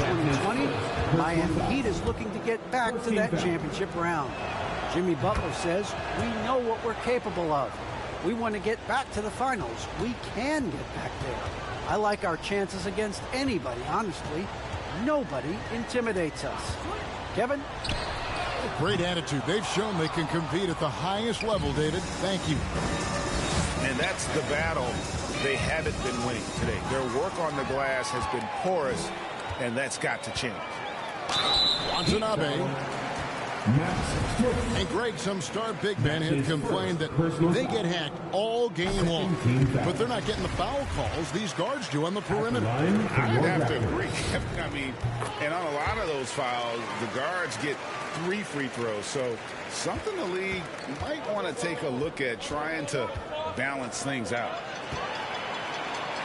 2020, Miami Heat is looking to get back to that championship round. Jimmy Butler says, we know what we're capable of. We want to get back to the finals. We can get back there. I like our chances against anybody, honestly. Nobody intimidates us. Kevin? Great attitude. They've shown they can compete at the highest level, David. Thank you. And that's the battle they haven't been winning today. Their work on the glass has been porous, and that's got to change. Watanabe. And Greg, some star big men have complained that they get hacked all game long, but they're not getting the foul calls these guards do on the perimeter. I would have to agree. I mean, and on a lot of those fouls, the guards get 3 free throws. So something the league might want to take a look at, trying to balance things out.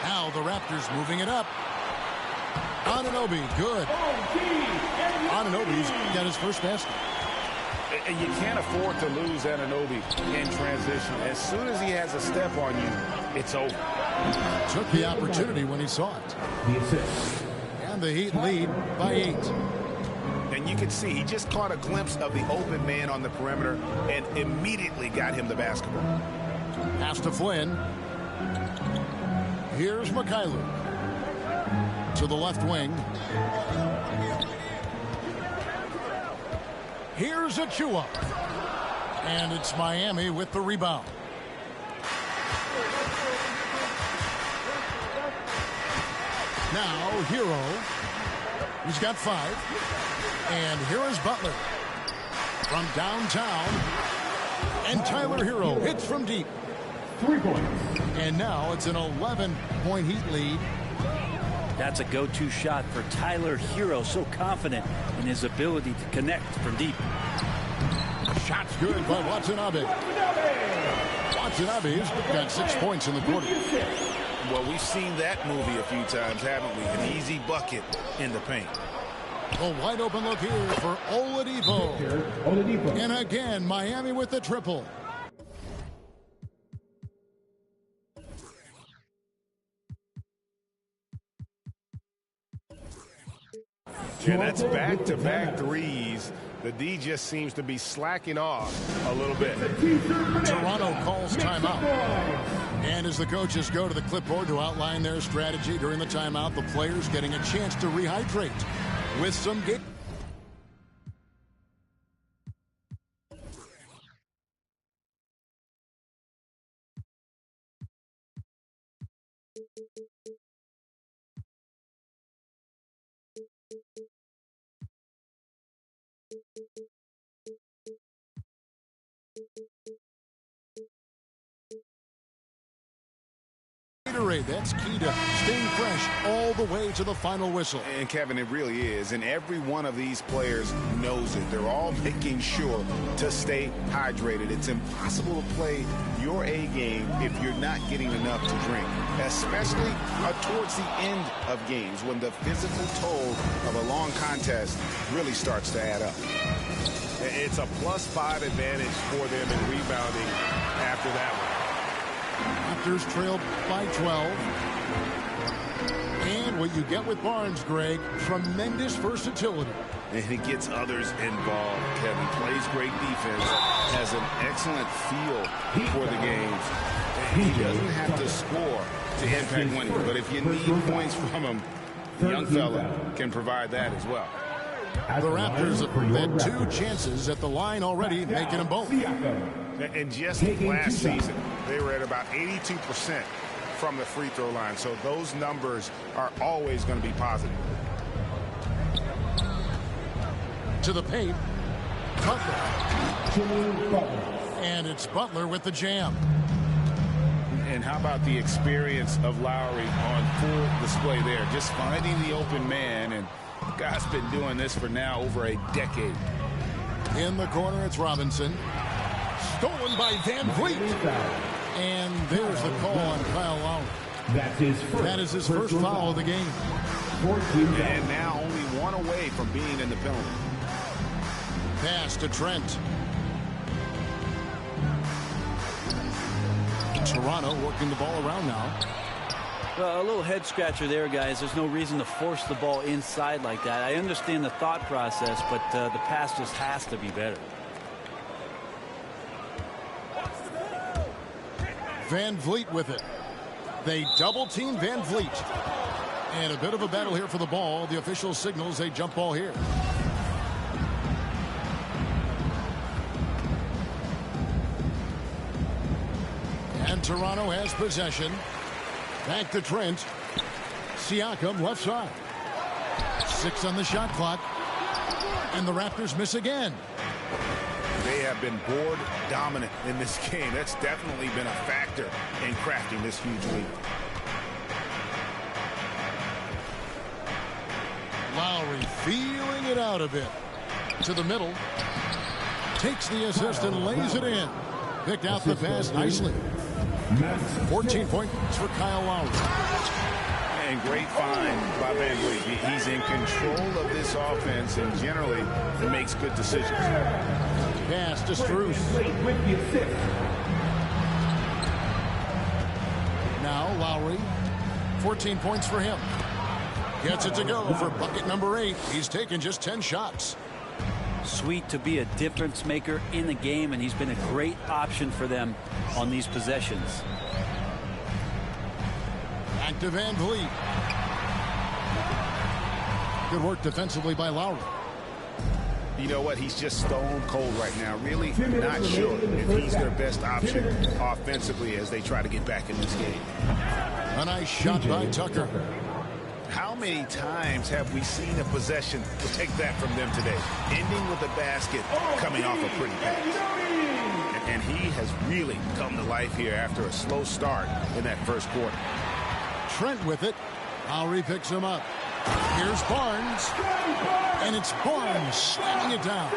Now the Raptors moving it up. Anunoby, good. Anunoby's got his first basket. And you can't afford to lose Anunoby in transition. As soon as he has a step on you, it's over. Took the opportunity when he saw it. And the Heat lead by 8. And you can see he just caught a glimpse of the open man on the perimeter and immediately got him the basketball. Pass to Flynn. Here's Mikhailuk. To the left wing. Here's Achua. And it's Miami with the rebound. Now, Hero. He's got 5. And here is Butler. From downtown. And Tyler Hero hits from deep. 3 points. And now it's an 11-point Heat lead. That's a go-to shot for Tyler Hero. So confident in his ability to connect from deep. Shot's good by Watanabe. Watanabe's got 6 points in the quarter. Well, we've seen that movie a few times, haven't we? An easy bucket in the paint. A wide open look here for Oladipo. And again, Miami with the triple. And that's back-to-back threes. The D just seems to be slacking off a little bit. Toronto calls timeout. And as the coaches go to the clipboard to outline their strategy during the timeout, the players getting a chance to rehydrate with some game. That's key to staying fresh all the way to the final whistle. And Kevin, it really is. And every one of these players knows it. They're all making sure to stay hydrated. It's impossible to play your A game if you're not getting enough to drink, especially towards the end of games when the physical toll of a long contest really starts to add up. It's a +5 advantage for them in rebounding after that one. Raptors trailed by 12. And what you get with Barnes, Greg, tremendous versatility. And he gets others involved. Kevin plays great defense, has an excellent feel for the games. He doesn't have to score to impact winning, but if you need points from him, the young fella can provide that as well. The Raptors have had 2 chances at the line already, making them both. And just last season, they were at about 82% from the free throw line. So those numbers are always going to be positive. To the paint. Butler. And it's Butler with the jam. And how about the experience of Lowry on full display there? Just finding the open man, and the guy's been doing this for now over a decade. In the corner, it's Robinson. Stolen by Van Vliet. And there's the call on Kyle Lowry. That is his first foul of the game. And now only 1 away from being in the penalty. Pass to Trent. Toronto working the ball around now. Well, a little head scratcher there, guys. There's no reason to force the ball inside like that. I understand the thought process, but the pass just has to be better. Van Vliet with it. They double team Van Vliet. And a bit of a battle here for the ball. The official signals a jump ball here. And Toronto has possession. Back to Trent. Siakam left side. 6 on the shot clock. And the Raptors miss again. They have been board dominant in this game. That's definitely been a factor in crafting this huge lead. Lowry feeling it out a bit. To the middle. Takes the assist and lays it in. Picked out the pass nicely. 14 points for Kyle Lowry. And great find by Van Vliet. He's in control of this offense and generally makes good decisions. Pass to Strus. Now Lowry. 14 points for him. Gets it to go for bucket number 8. He's taken just 10 shots. Sweet to be a difference maker in the game, and he's been a great option for them on these possessions. Back to Van Vliet. Good work defensively by Lowry. You know what? He's just stone cold right now. Really not sure if he's their best option offensively as they try to get back in this game. A nice shot by Tucker. How many times have we seen a possession like that from them today? Ending with a basket, coming off a pretty pass. And he has really come to life here after a slow start in that first quarter. Trent with it. Lowry picks him up. Here's Barnes. And it's Barnes slamming it down.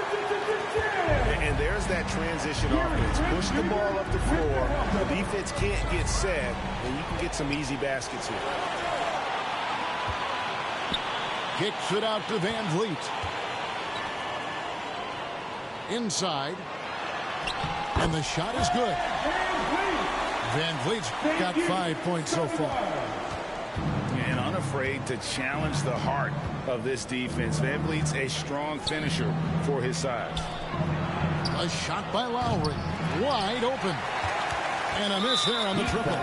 And there's that transition offense. Push the ball up the floor. The defense can't get set, and you can get some easy baskets here. Kicks it out to Van Vliet. Inside. And the shot is good. Van Vliet's got 5 points so far. And unafraid to challenge the heart of this defense. Van Vliet's a strong finisher for his size. A shot by Lowry. Wide open. And a miss there on the triple.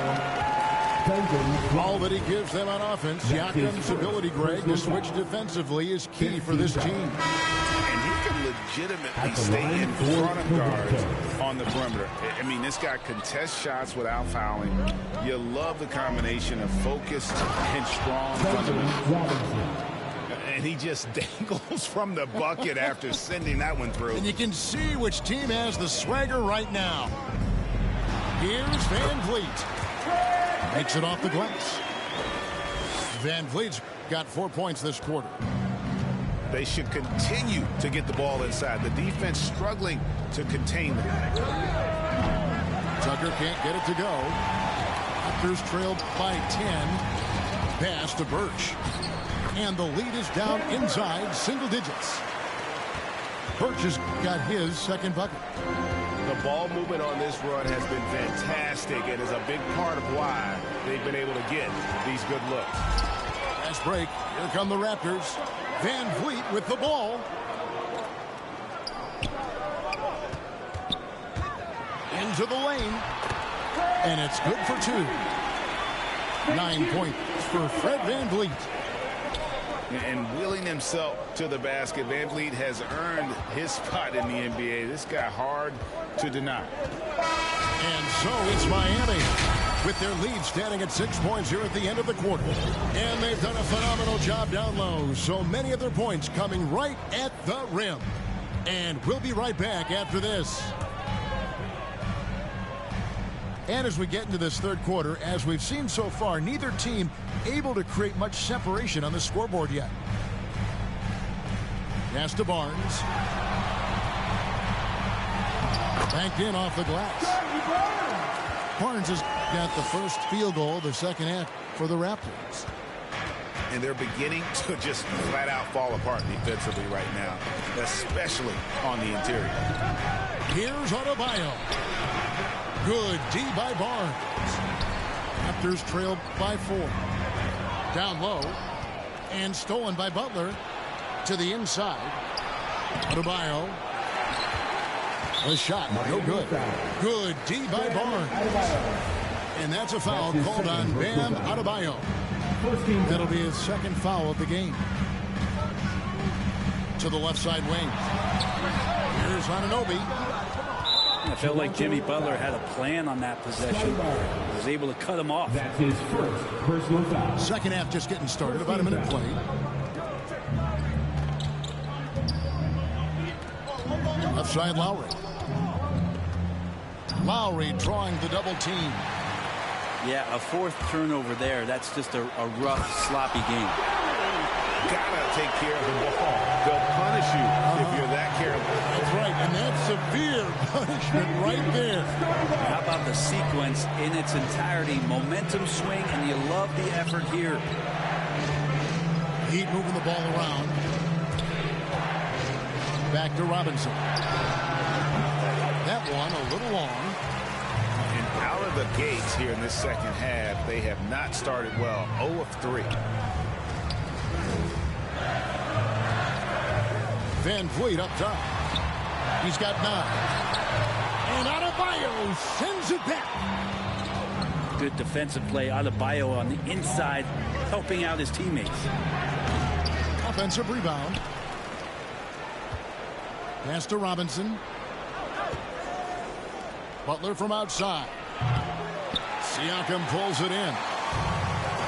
All that he gives them on offense. Siakam's ability, Greg, to switch defensively is key for this team. And he can legitimately stay in front of guards on the perimeter. I mean, this guy contests shots without fouling. You love the combination of focused and strong fundamentals. And he just dangles from the bucket after sending that one through. And you can see which team has the swagger right now. Here's Van Vliet. Makes it off the glass. Van Vliet's got 4 points this quarter. They should continue to get the ball inside. The defense struggling to contain them. Tucker can't get it to go. Raptors trailed by 10. Pass to Birch. And the lead is down inside single digits. Birch has got his second bucket. The ball movement on this run has been fantastic and is a big part of why they've been able to get these good looks. Fast break. Here come the Raptors. Van Vliet with the ball. Into the lane. And it's good for 2. 9 points for Fred Van Vliet. And willing himself to the basket, Van Vliet has earned his spot in the NBA. This guy hard to deny. And so it's Miami with their lead standing at 6 points here at the end of the quarter. And they've done a phenomenal job down low. So many of their points coming right at the rim. And we'll be right back after this. And as we get into this third quarter, as we've seen so far, neither team able to create much separation on the scoreboard yet. Pass to Barnes. Banked in off the glass. Barnes has got the first field goal of the second half for the Raptors. And they're beginning to just flat out fall apart defensively right now, especially on the interior. Here's Adebayo. Good D by Barnes. Raptors trailed by 4. Down low. And stolen by Butler. To the inside. Adebayo. A shot. No good. Good D by Barnes. And that's a foul called on Bam Adebayo. That'll be his second foul of the game. To the left side wing. Here's Anunoby. I felt like Jimmy Butler had a plan on that possession. He was able to cut him off. That's his first personal foul. Second half just getting started. About a minute played. Left side, Lowry. Lowry drawing the double team. Yeah, a fourth turnover there. That's just a rough, sloppy game. Gotta take care of the ball. They'll punish you if you're that careless. That's right, and that's severe punishment right there. How about the sequence in its entirety? Momentum swing, and you love the effort here. Heat moving the ball around. Back to Robinson. That one a little long. And out of the gates here in this second half, they have not started well. 0 of 3. Van Vliet up top. He's got 9. And Adebayo sends it back. Good defensive play. Adebayo on the inside, helping out his teammates. Offensive rebound. Pass to Robinson. Butler from outside. Siakam pulls it in.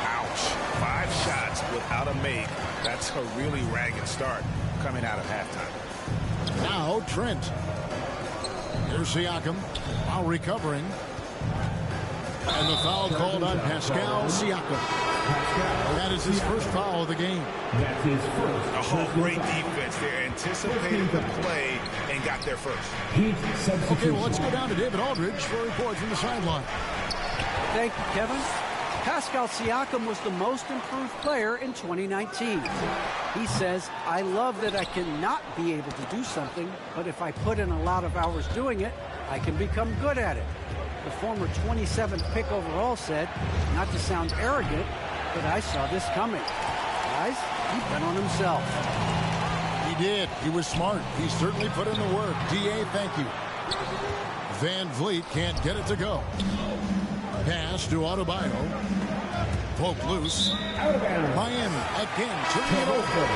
Ouch. 5 shots without a make. That's a really ragged start coming out of halftime. Now Trent. Here's Siakam. While recovering. And the foul called on Pascal Siakam. That is his first foul of the game. That's his first. Oh, great defense there. Anticipated the play and got there first. Heat substitution. Okay, well, let's go down to David Aldridge for a report from the sideline. Thank you, Kevin. Pascal Siakam was the most improved player in 2019. He says, I love that I cannot be able to do something, but if I put in a lot of hours doing it, I can become good at it. The former 27th pick overall said, not to sound arrogant, but I saw this coming. Guys, he bet on himself. He did. He was smart. He certainly put in the work. D.A., thank you. Van Vliet can't get it to go. Pass to Adebayo. Poke loose. Miami again turning it over.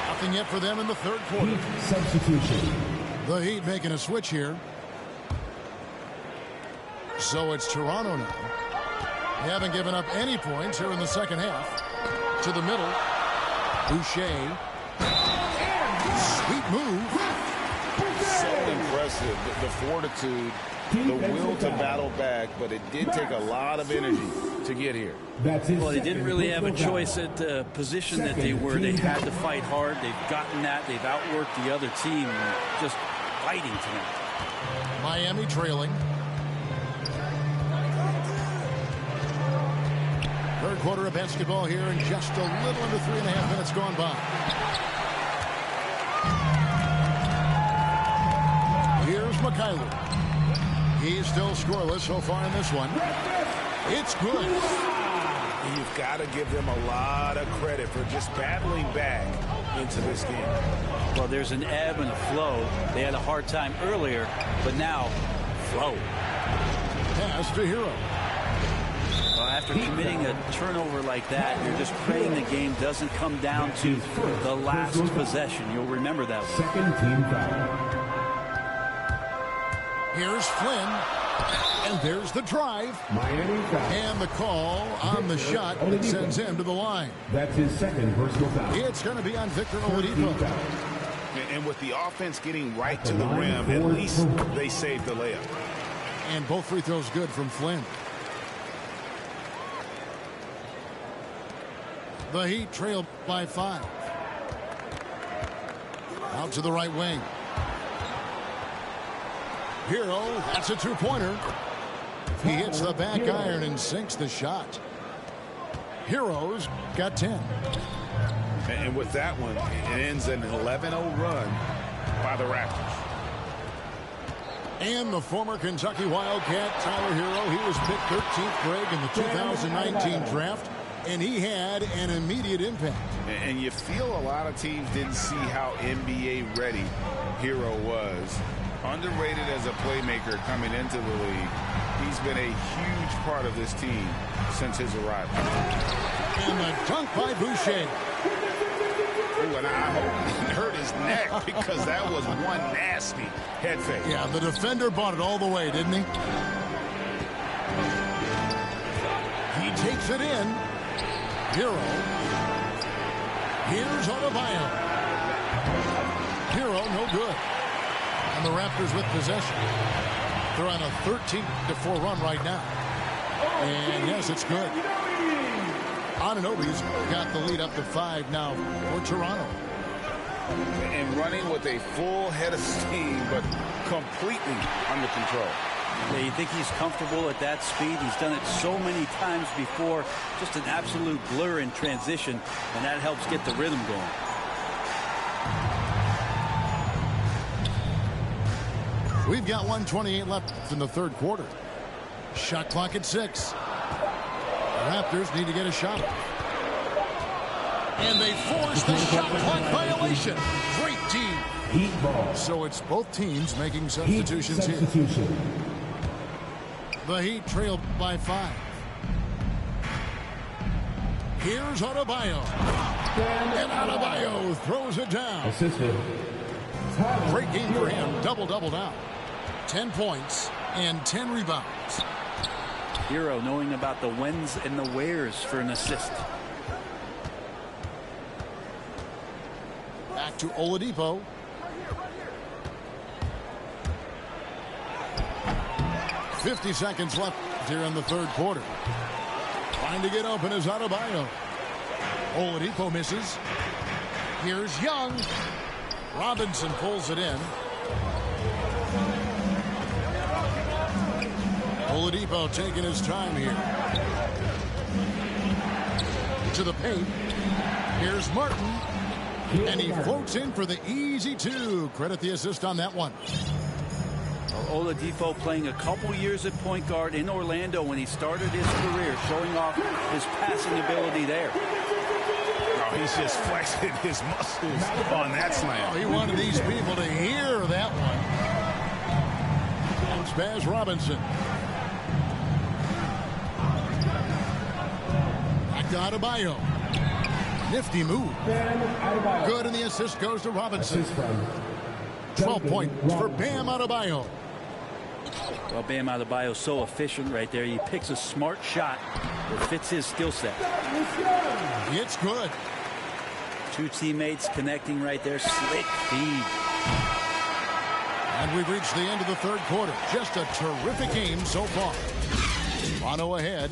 Nothing yet for them in the third quarter. Heat substitution. The Heat making a switch here. So it's Toronto now. They haven't given up any points here in the second half. To the middle. Boucher. Sweet move. So impressive. The fortitude, the will to battle back, but it did take a lot of energy to get here. Well, they didn't really have a choice at the position that they were. They had to fight hard. They've gotten that. They've outworked the other team. Just fighting tonight. Miami trailing. Third quarter of basketball here, and just a little under 3.5 minutes gone by. Here's McKayler. He's still scoreless so far in this one. It's good. You've got to give them a lot of credit for just battling back into this game. Well, there's an ebb and a flow. They had a hard time earlier, but now, flow. Pass to Hero. Well, after committing a turnover like that, you're just praying the game doesn't come down to the last possession. You'll remember that one. Second team foul. Here's Flynn. And there's the drive. Miami foul. And the call on the shot that sends him to the line. That's his second personal foul. It's going to be on Victor Oladipo. And with the offense getting right to the rim, at least they saved the layup. And both free throws good from Flynn. The Heat trail by 5. Out to the right wing. Hero, that's a two-pointer. He hits the back iron and sinks the shot. Hero's got 10. And with that one, it ends an 11-0 run by the Raptors. And the former Kentucky Wildcat, Tyler Hero, he was picked 13th grade in the 2019 draft, and he had an immediate impact. And you feel a lot of teams didn't see how NBA ready Hero was. Underrated as a playmaker coming into the league. He's been a huge part of this team since his arrival. And the dunk by Boucher. Ooh, and I hope he didn't hurt his neck because that was one nasty head fake. Yeah, the defender bought it all the way, didn't he? He takes it in. Hero. Here's Adebayo. Hero, no good. And the Raptors with possession. They're on a 13-4 run right now. And yes, it's good. Anunoby's got the lead up to 5 now for Toronto. And running with a full head of steam, but completely under control. Yeah, you think he's comfortable at that speed? He's done it so many times before. Just an absolute blur in transition, and that helps get the rhythm going. We've got 1:28 left in the third quarter. Shot clock at 6. The Raptors need to get a shot up. And they force the shot clock violation. Great team. Heat ball. So it's both teams making substitutions here. The Heat trail by 5. Here's Adebayo. And Adebayo throws it down. Assistant. Great game for him. Double-double now. 10 points and 10 rebounds. Hero knowing about the whens and the wheres for an assist. Back to Oladipo. .50 seconds left here in the third quarter. Trying to get open is Adebayo. Oladipo misses. Here's Young. Robinson pulls it in. Oladipo taking his time here. To the paint. Here's Martin. And he floats in for the easy 2. Credit the assist on that one. Oladipo playing a couple years at point guard in Orlando when he started his career, showing off his passing ability there. Oh, he's just flexing his muscles on that slam. Oh, he wanted these people to hear that one. And Spaz Robinson. Back to Adebayo. Nifty move. Good, and the assist goes to Robinson. 12 points for Bam Adebayo. Well, Bam Adebayo so efficient right there. He picks a smart shot that fits his skill set. It's good. Two teammates connecting right there. Slick feed. And we've reached the end of the third quarter. Just a terrific game so far. Toronto ahead.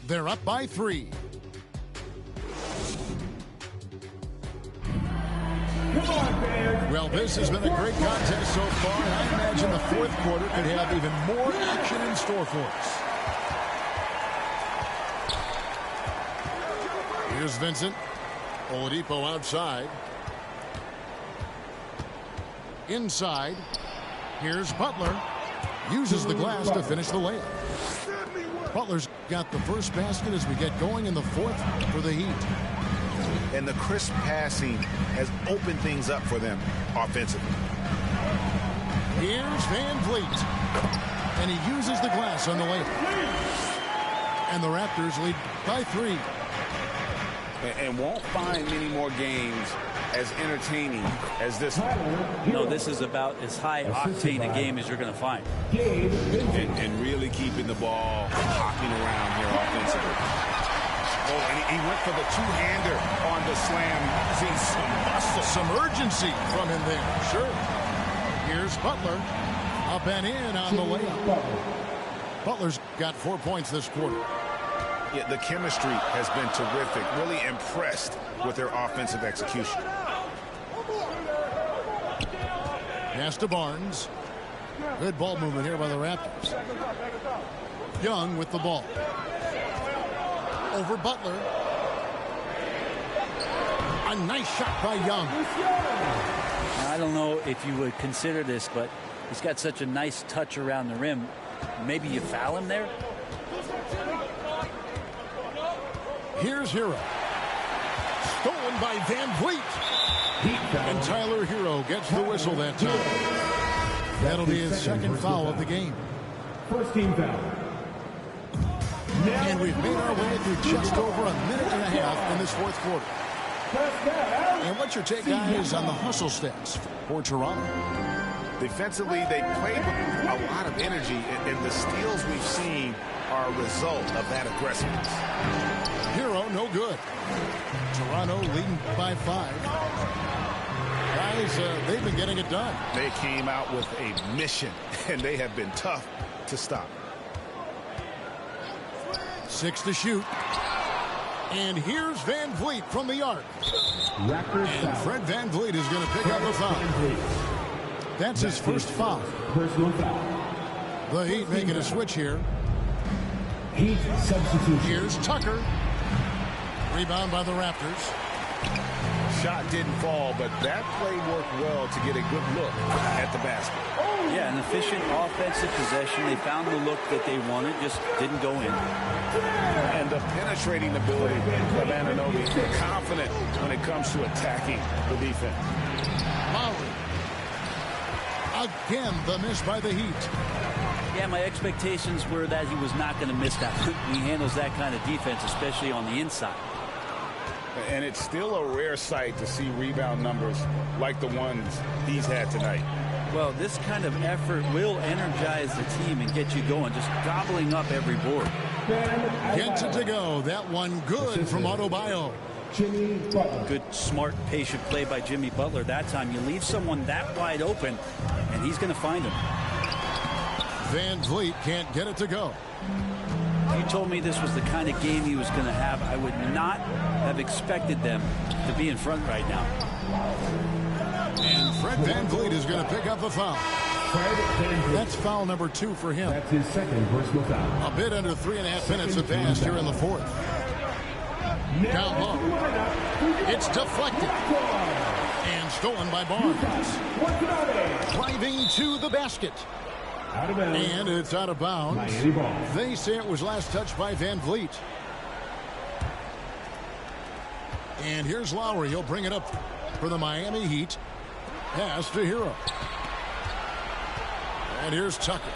They're up by 3. Well, this has been a great contest so far, and I imagine the fourth quarter could have even more action in store for us. Here's Vincent. Oladipo outside. Inside. Here's Butler. Uses the glass to finish the layup. Butler's got the first basket as we get going in the fourth for the Heat. And the crisp passing has opened things up for them offensively. Here's Van Vliet. And he uses the glass on the layup. And the Raptors lead by 3. And won't find many more games as entertaining as this one. No, this is about as high octane a game as you're going to find. And really keeping the ball hopping around here offensively. Oh, and he went for the two-hander on the slam. See some muscle, some urgency from him there. Sure. Here's Butler. Up and in on the layup. Butler's got 4 points this quarter. Yeah, the chemistry has been terrific. Really impressed with their offensive execution. Pass to Barnes. Good ball movement here by the Raptors. Young with the ball. Over Butler. A nice shot by Young. Now, I don't know if you would consider this, but he's got such a nice touch around the rim. Maybe you foul him there? Here's Hero. Stolen by Van Vliet. And Tyler Hero gets the whistle that time. That'll be his second foul of the game. First team foul. And we've made our way through just over a minute and a half in this fourth quarter. And what's your take, guys, on the hustle stats for Toronto? Defensively, they played with a lot of energy, and the steals we've seen are a result of that aggressiveness. Hero, no good. Toronto leading by 5. Guys, they've been getting it done. They came out with a mission, and they have been tough to stop. 6 to shoot. And here's Van Vliet from the arc. And Fred Van Vliet is going to pick up a foul. That's his first foul. Personal foul. The Heat making a switch here. Heat substitution. Here's Tucker. Rebound by the Raptors. Shot didn't fall, but that play worked well to get a good look at the basket. Yeah, an efficient offensive possession. They found the look that they wanted, just didn't go in. And the penetrating ability of Anunoby, confident when it comes to attacking the defense. Lowry. Again, the miss by the Heat. Yeah, my expectations were that he was not going to miss that. He handles that kind of defense, especially on the inside. And it's still a rare sight to see rebound numbers like the ones he's had tonight. Well, this kind of effort will energize the team and get you going, just gobbling up every board. Gets it to go. That one good from Adebayo. Jimmy Butler. Good, smart, patient play by Jimmy Butler. That time you leave someone that wide open, and he's going to find him. Van Vliet can't get it to go. If you told me this was the kind of game he was going to have, I would not have expected them to be in front right now. And Fred Van Vliet is going to pick up a foul. That's foul number 2 for him. That's his second personal foul. A bit under 3.5 minutes have passed here in the 4th. Down low. It's deflected. And stolen by Barnes. Driving to the basket. And it's out of bounds. They say it was last touched by Van Vliet. And here's Lowry. He'll bring it up for the Miami Heat. Pass to Hero. And here's Tucker.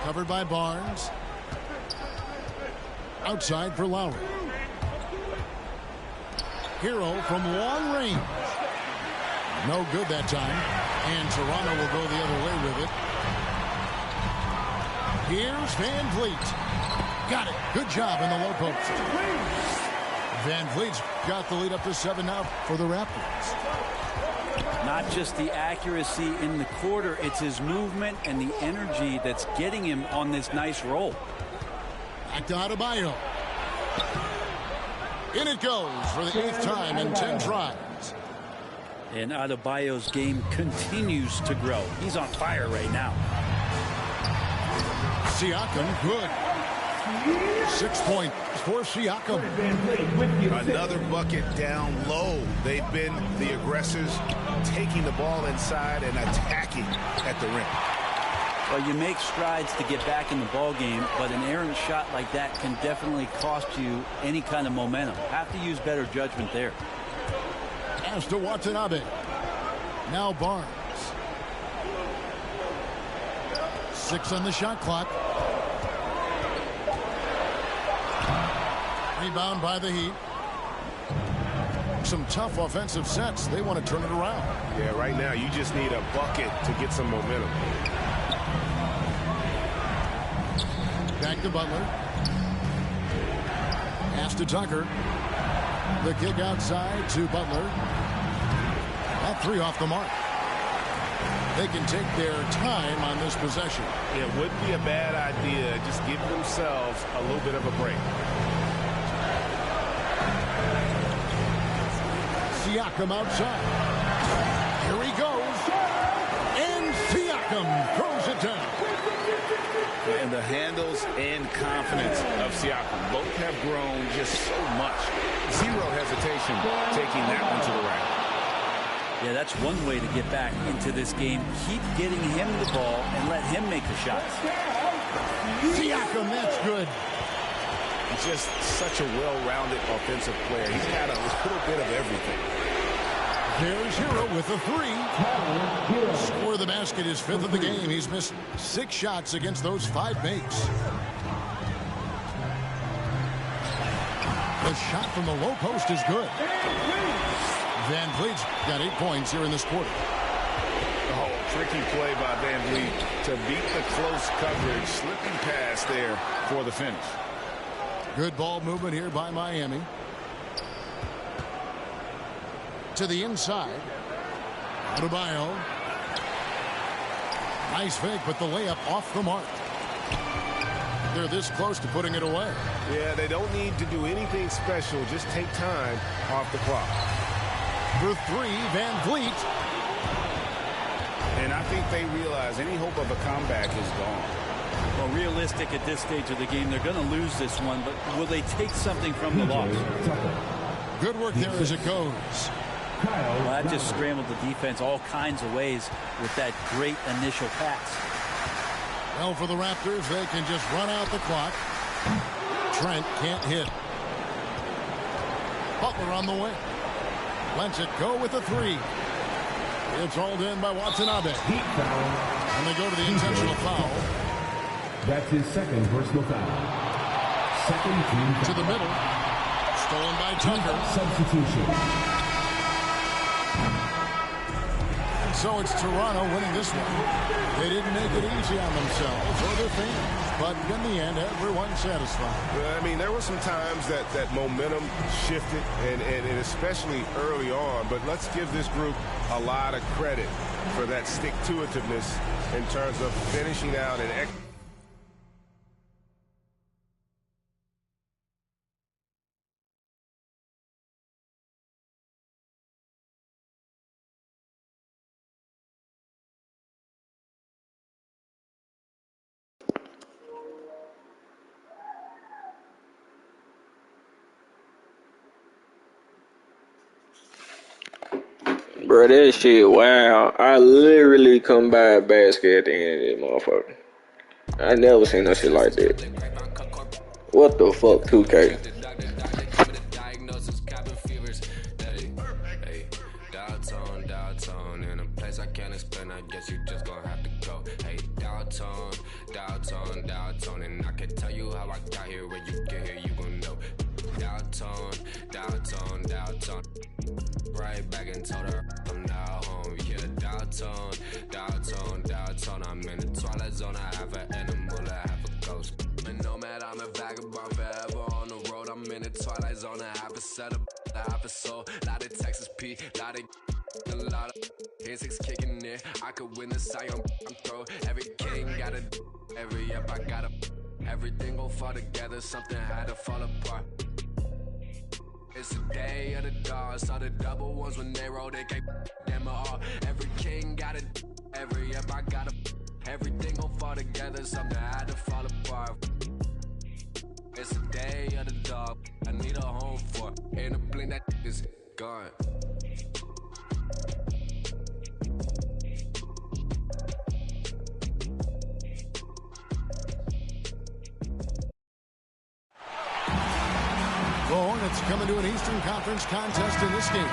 Covered by Barnes. Outside for Lowry. Hero from long range. No good that time. And Toronto will go the other way with it. Here's Van Vliet. Got it. Good job in the low post. Van Vliet's got the lead up to 7 now for the Raptors. Not just the accuracy in the quarter, it's his movement and the energy that's getting him on this nice roll. Back to Adebayo. In it goes for the 8th time in 10 tries. And Adebayo's game continues to grow. He's on fire right now. Siakam, good. 6 points for Siakam. Another bucket down low. They've been the aggressors, taking the ball inside and attacking at the rim. Well, you make strides to get back in the ball game, but an errant shot like that can definitely cost you any kind of momentum. Have to use better judgment there. As to Watanabe. Now Barnes. 6 on the shot clock. Rebound by the Heat. Some tough offensive sets. They want to turn it around. Yeah, right now you just need a bucket to get some momentum. Back to Butler. Pass to Tucker. The kick outside to Butler. That 3 off the mark. They can take their time on this possession. It wouldn't be a bad idea. Just give themselves a little bit of a break. Siakam outside. Here he goes. And Siakam throws it down. And the handles and confidence of Siakam both have grown just so much. Zero hesitation taking that one to the right. Yeah, that's one way to get back into this game. Keep getting him the ball and let him make the shots. Siakam, that's good. Just such a well-rounded offensive player. He's got a little bit of everything. There's Hero with a 3. Score the basket, his 5th of the game. He's missed 6 shots against those 5 makes. The shot from the low post is good. Van Vliet's got 8 points here in this quarter. Oh, tricky play by Van Vliet to beat the close coverage. Slipping pass there for the finish. Good ball movement here by Miami. To the inside. Adebayo. Nice fake, but the layup off the mark. They're this close to putting it away. Yeah, they don't need to do anything special. Just take time off the clock. For 3, Van Vliet. And I think they realize any hope of a comeback is gone. Well, realistic at this stage of the game, they're going to lose this one, but will they take something from the loss? Good work there as it goes. Well, that just scrambled the defense all kinds of ways with that great initial pass. Well, for the Raptors, they can just run out the clock. Trent can't hit. Butler on the wing. Lets it go with a 3. It's hauled in by Watanabe. And they go to the intentional foul. That's his second personal foul. Second team foul. To the middle. Stolen by Tucker. Substitution. So it's Toronto winning this one. They didn't make it easy on themselves or their fans, but in the end, everyone's satisfied. I mean, there were some times that momentum shifted, and especially early on, but let's give this group a lot of credit for that stick-to-itiveness in terms of finishing out and Bro, that shit, wow. I literally come by a basket at the end of this motherfucker. I never seen no shit like that. What the fuck, 2K? Downtown, in a place I can't explain, I guess you just gonna have to go. Hey, downtown, and I can tell you how I got here. When you get here, you gon' know. Downtown. Right back and told her I'm now home. Yeah, downtown. I'm in the twilight zone. I have an animal, I have a ghost. And no matter, I'm a vagabond forever on the road. I'm in the twilight zone. I have a setup, I have a soul. Lot of Texas P, lot of physics kicking in. I could win the Zion, I'm throw. Every king got a, every up I got a. Everything gon' fall together. Something had to fall apart. It's the day of the dog. Saw the double ones when they rolled. They can't them all. Every king got it. Every up I got a. Everything gon' fall together. Something had to fall apart. It's the day of the dog. I need a home for. In a blink that is gone. The Hornets coming to an Eastern Conference contest in this game.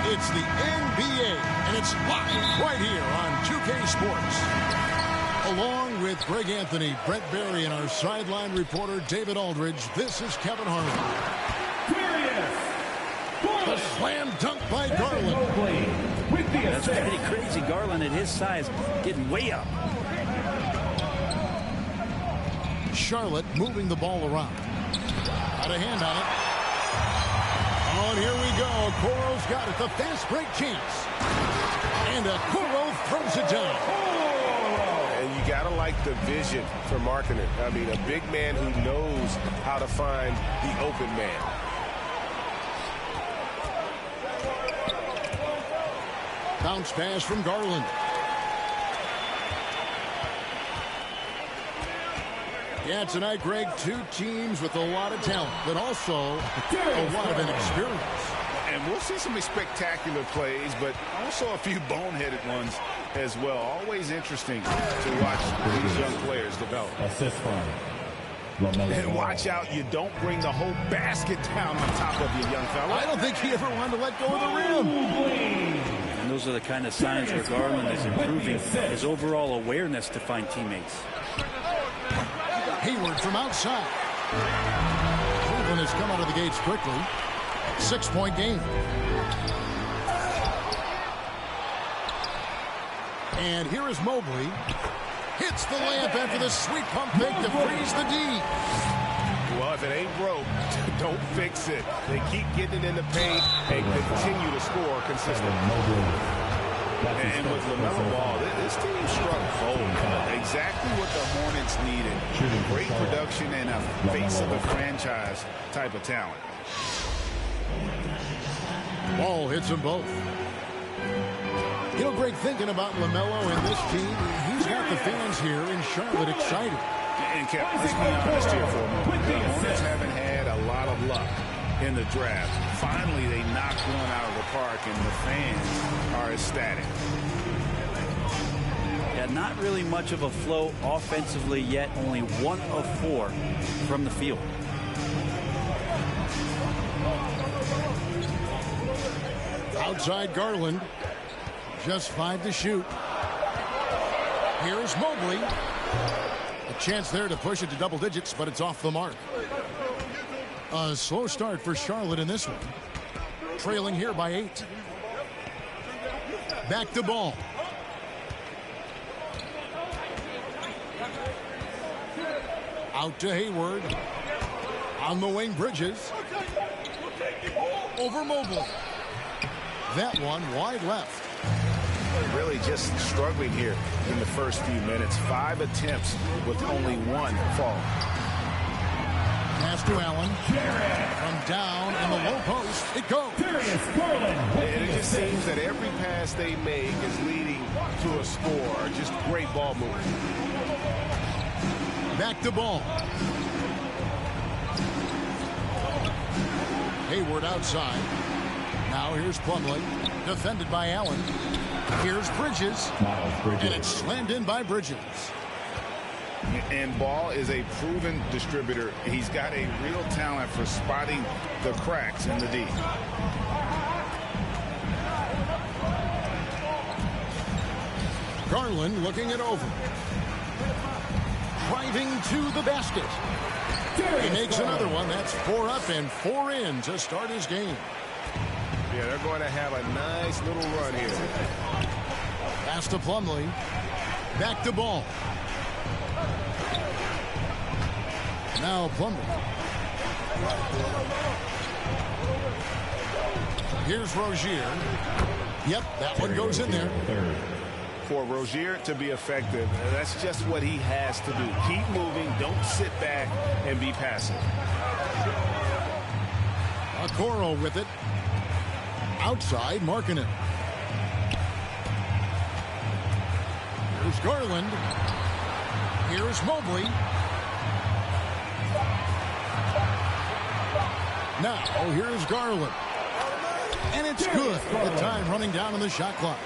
It's the NBA, and it's live right here on 2K Sports. Along with Greg Anthony, Brett Barry, and our sideline reporter David Aldridge, this is Kevin Harlan. A slam dunk by Garland. That's pretty crazy. Garland at his size getting way up. Charlotte moving the ball around. Got a hand on it. Oh, and here we go. Okoro's got it. The fast break chance. And Okoro throws it down. And you got to like the vision for marking it. I mean, a big man who knows how to find the open man. Bounce pass from Garland. Yeah, tonight, Greg, two teams with a lot of talent, but also a lot of inexperience. And we'll see some spectacular plays, but also a few boneheaded ones as well. Always interesting to watch these young players develop. Assist fine. And watch out, you don't bring the whole basket down on top of your young fella. I don't think he ever wanted to let go of the rim. And those are the kind of signs where Garland is improving his overall awareness to find teammates. Hayward from outside. Cleveland has come out of the gates quickly. 6-point game. And here is Mobley. Hits the layup after the sweet pump fake to freeze the D. Well, if it ain't broke, don't fix it. They keep getting it in the paint and continue to score consistently. And with LaMelo Ball, this team struck gold. Exactly what the Hornets needed. Great production and a face of the franchise type of talent. Ball hits them both. You know, Greg, thinking about LaMelo and this team, he's got the fans here in Charlotte excited. And Kevin, let's be honest here for a moment. The Hornets haven't had a lot of luck in the draft. Finally, they knocked one out of the park, and the fans are ecstatic. Yeah, not really much of a flow offensively yet. Only 1 of 4 from the field. Outside Garland. Just 5 to shoot. Here's Mobley. A chance there to push it to double digits, but it's off the mark. A slow start for Charlotte in this one. Trailing here by 8. Back to Ball. Out to Hayward. On the wing, Bridges. Over Mobley. That one wide left. Really just struggling here in the first few minutes. 5 attempts with only 1 fall. Pass to Allen. From down in the low post, it goes. And it just seems that every pass they make is leading to a score. Just great ball movement. Back to Ball. Hayward outside. Now here's Plumlee. Defended by Allen. Here's Bridges. And it's slammed in by Bridges. And Ball is a proven distributor. He's got a real talent for spotting the cracks in the D. Garland looking it over. Driving to the basket. He makes another one. That's 4 up and 4 in to start his game. Yeah, they're going to have a nice little run here. Pass to Plumlee. Back to Ball. Now Plumlee. Here's Rozier. Yep, that one goes in there. For Rozier to be effective, that's just what he has to do. Keep moving. Don't sit back and be passive. Okoro with it. Outside, marking it. Here's Garland. Here's Mobley. Now, here's Garland. And it's good. The time running down on the shot clock.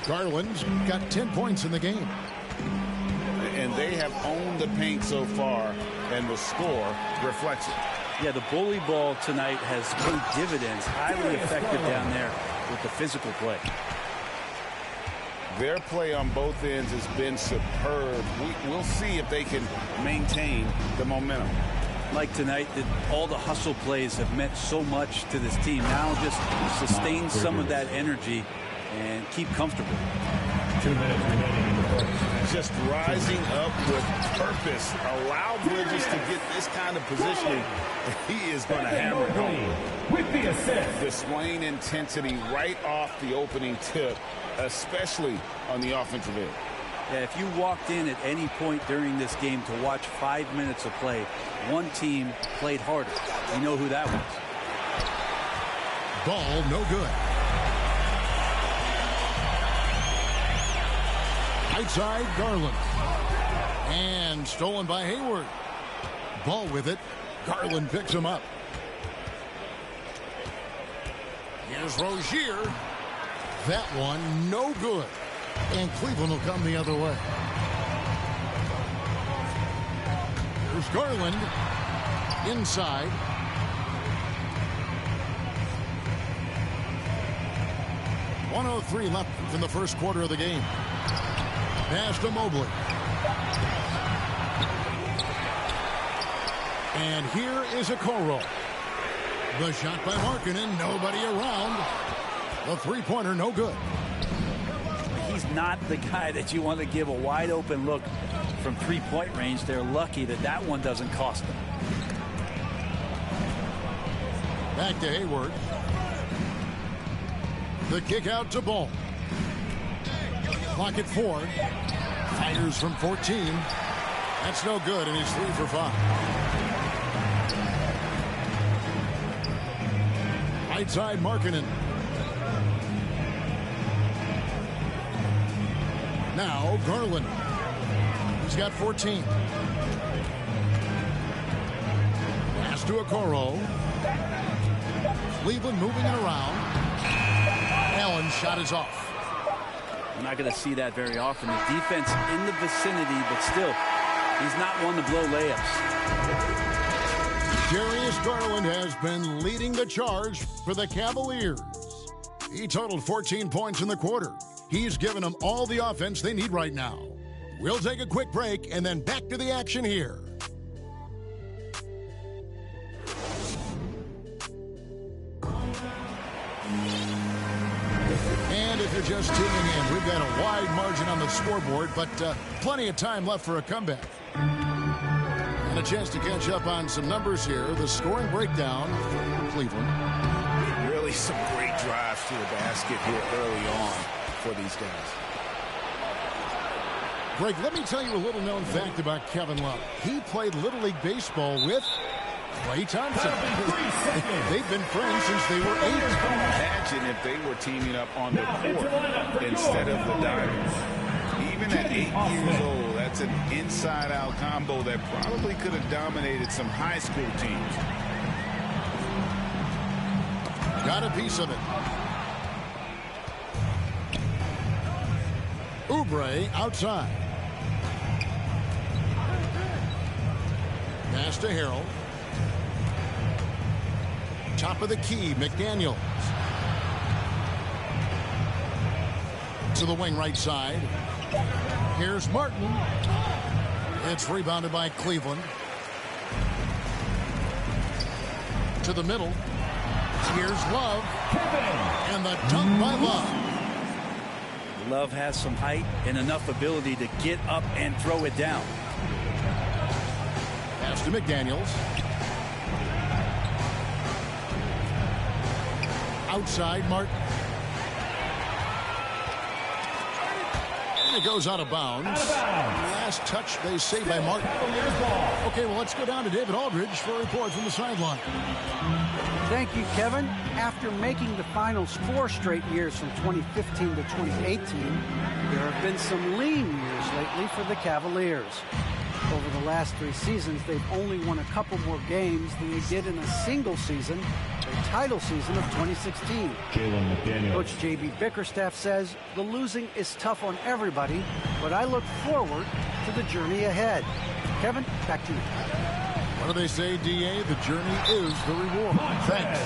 Garland's got 10 points in the game. And they have owned the paint so far, and the score reflects it. Yeah, the bully ball tonight has paid dividends. Highly effective down there with the physical play. Their play on both ends has been superb. We'll see if they can maintain the momentum. Like tonight, all the hustle plays have meant so much to this team. Now just sustain some of that energy and keep comfortable. 2 minutes remaining in the first. Just rising up with purpose. Allow Bridges to get this kind of positioning. He is going to hammer it home. With the assist. Displaying intensity right off the opening tip, especially on the offensive end. Yeah, if you walked in at any point during this game to watch 5 minutes of play, one team played harder. You know who that was. Ball no good. Outside Garland. And stolen by Hayward. Ball with it. Garland picks him up. Here's Rozier. That one no good. And Cleveland will come the other way. Here's Garland. Inside. .103 left in the first quarter of the game. Pass to Mobley. And here is a Okoro. The shot by Markkanen, nobody around. The three-pointer, no good. He's not the guy that you want to give a wide-open look from three-point range. They're lucky that that one doesn't cost them. Back to Hayward. The kick out to Ball. Clock at 4. Fires from 14. That's no good, and he's 3 for 5. Right side, Markkanen. Now, Garland. He's got 14. Pass to Okoro. Cleveland moving it around. Allen's shot is off. We're not going to see that very often. The defense in the vicinity, but still, he's not one to blow layups. Darius Garland has been leading the charge for the Cavaliers. He totaled 14 points in the quarter. He's given them all the offense they need right now. We'll take a quick break and then back to the action here. And if you're just tuning in, we've got a wide margin on the scoreboard, but plenty of time left for a comeback. And a chance to catch up on some numbers here. The scoring breakdown for Cleveland. Really some great drives to the basket here early on for these guys. Greg, let me tell you a little known fact about Kevin Love. He played Little League Baseball with Klay Thompson. They've been friends since they were 8. Imagine if they were teaming up on the court instead of the Diamonds. Even at 8 years old, that's an inside-out combo that probably could have dominated some high school teams. Got a piece of it. Oubre outside. Pass to Harrell. Top of the key, McDaniels. To the wing right side. Here's Martin. It's rebounded by Cleveland. To the middle. Here's Love. And the dunk by Love. Love has some height and enough ability to get up and throw it down. Pass to McDaniels. Outside, Martin. And it goes out of bounds. Last touch, they say, by Martin. Okay, well, let's go down to David Aldridge for a report from the sideline. Thank you, Kevin. After making the finals 4 straight years from 2015 to 2018, there have been some lean years lately for the Cavaliers. Over the last 3 seasons, they've only won a couple more games than they did in a single season, the title season of 2016. Coach J.B. Bickerstaff says the losing is tough on everybody, but I look forward to the journey ahead. Kevin, back to you. What do they say, D.A.? The journey is the reward. Thanks.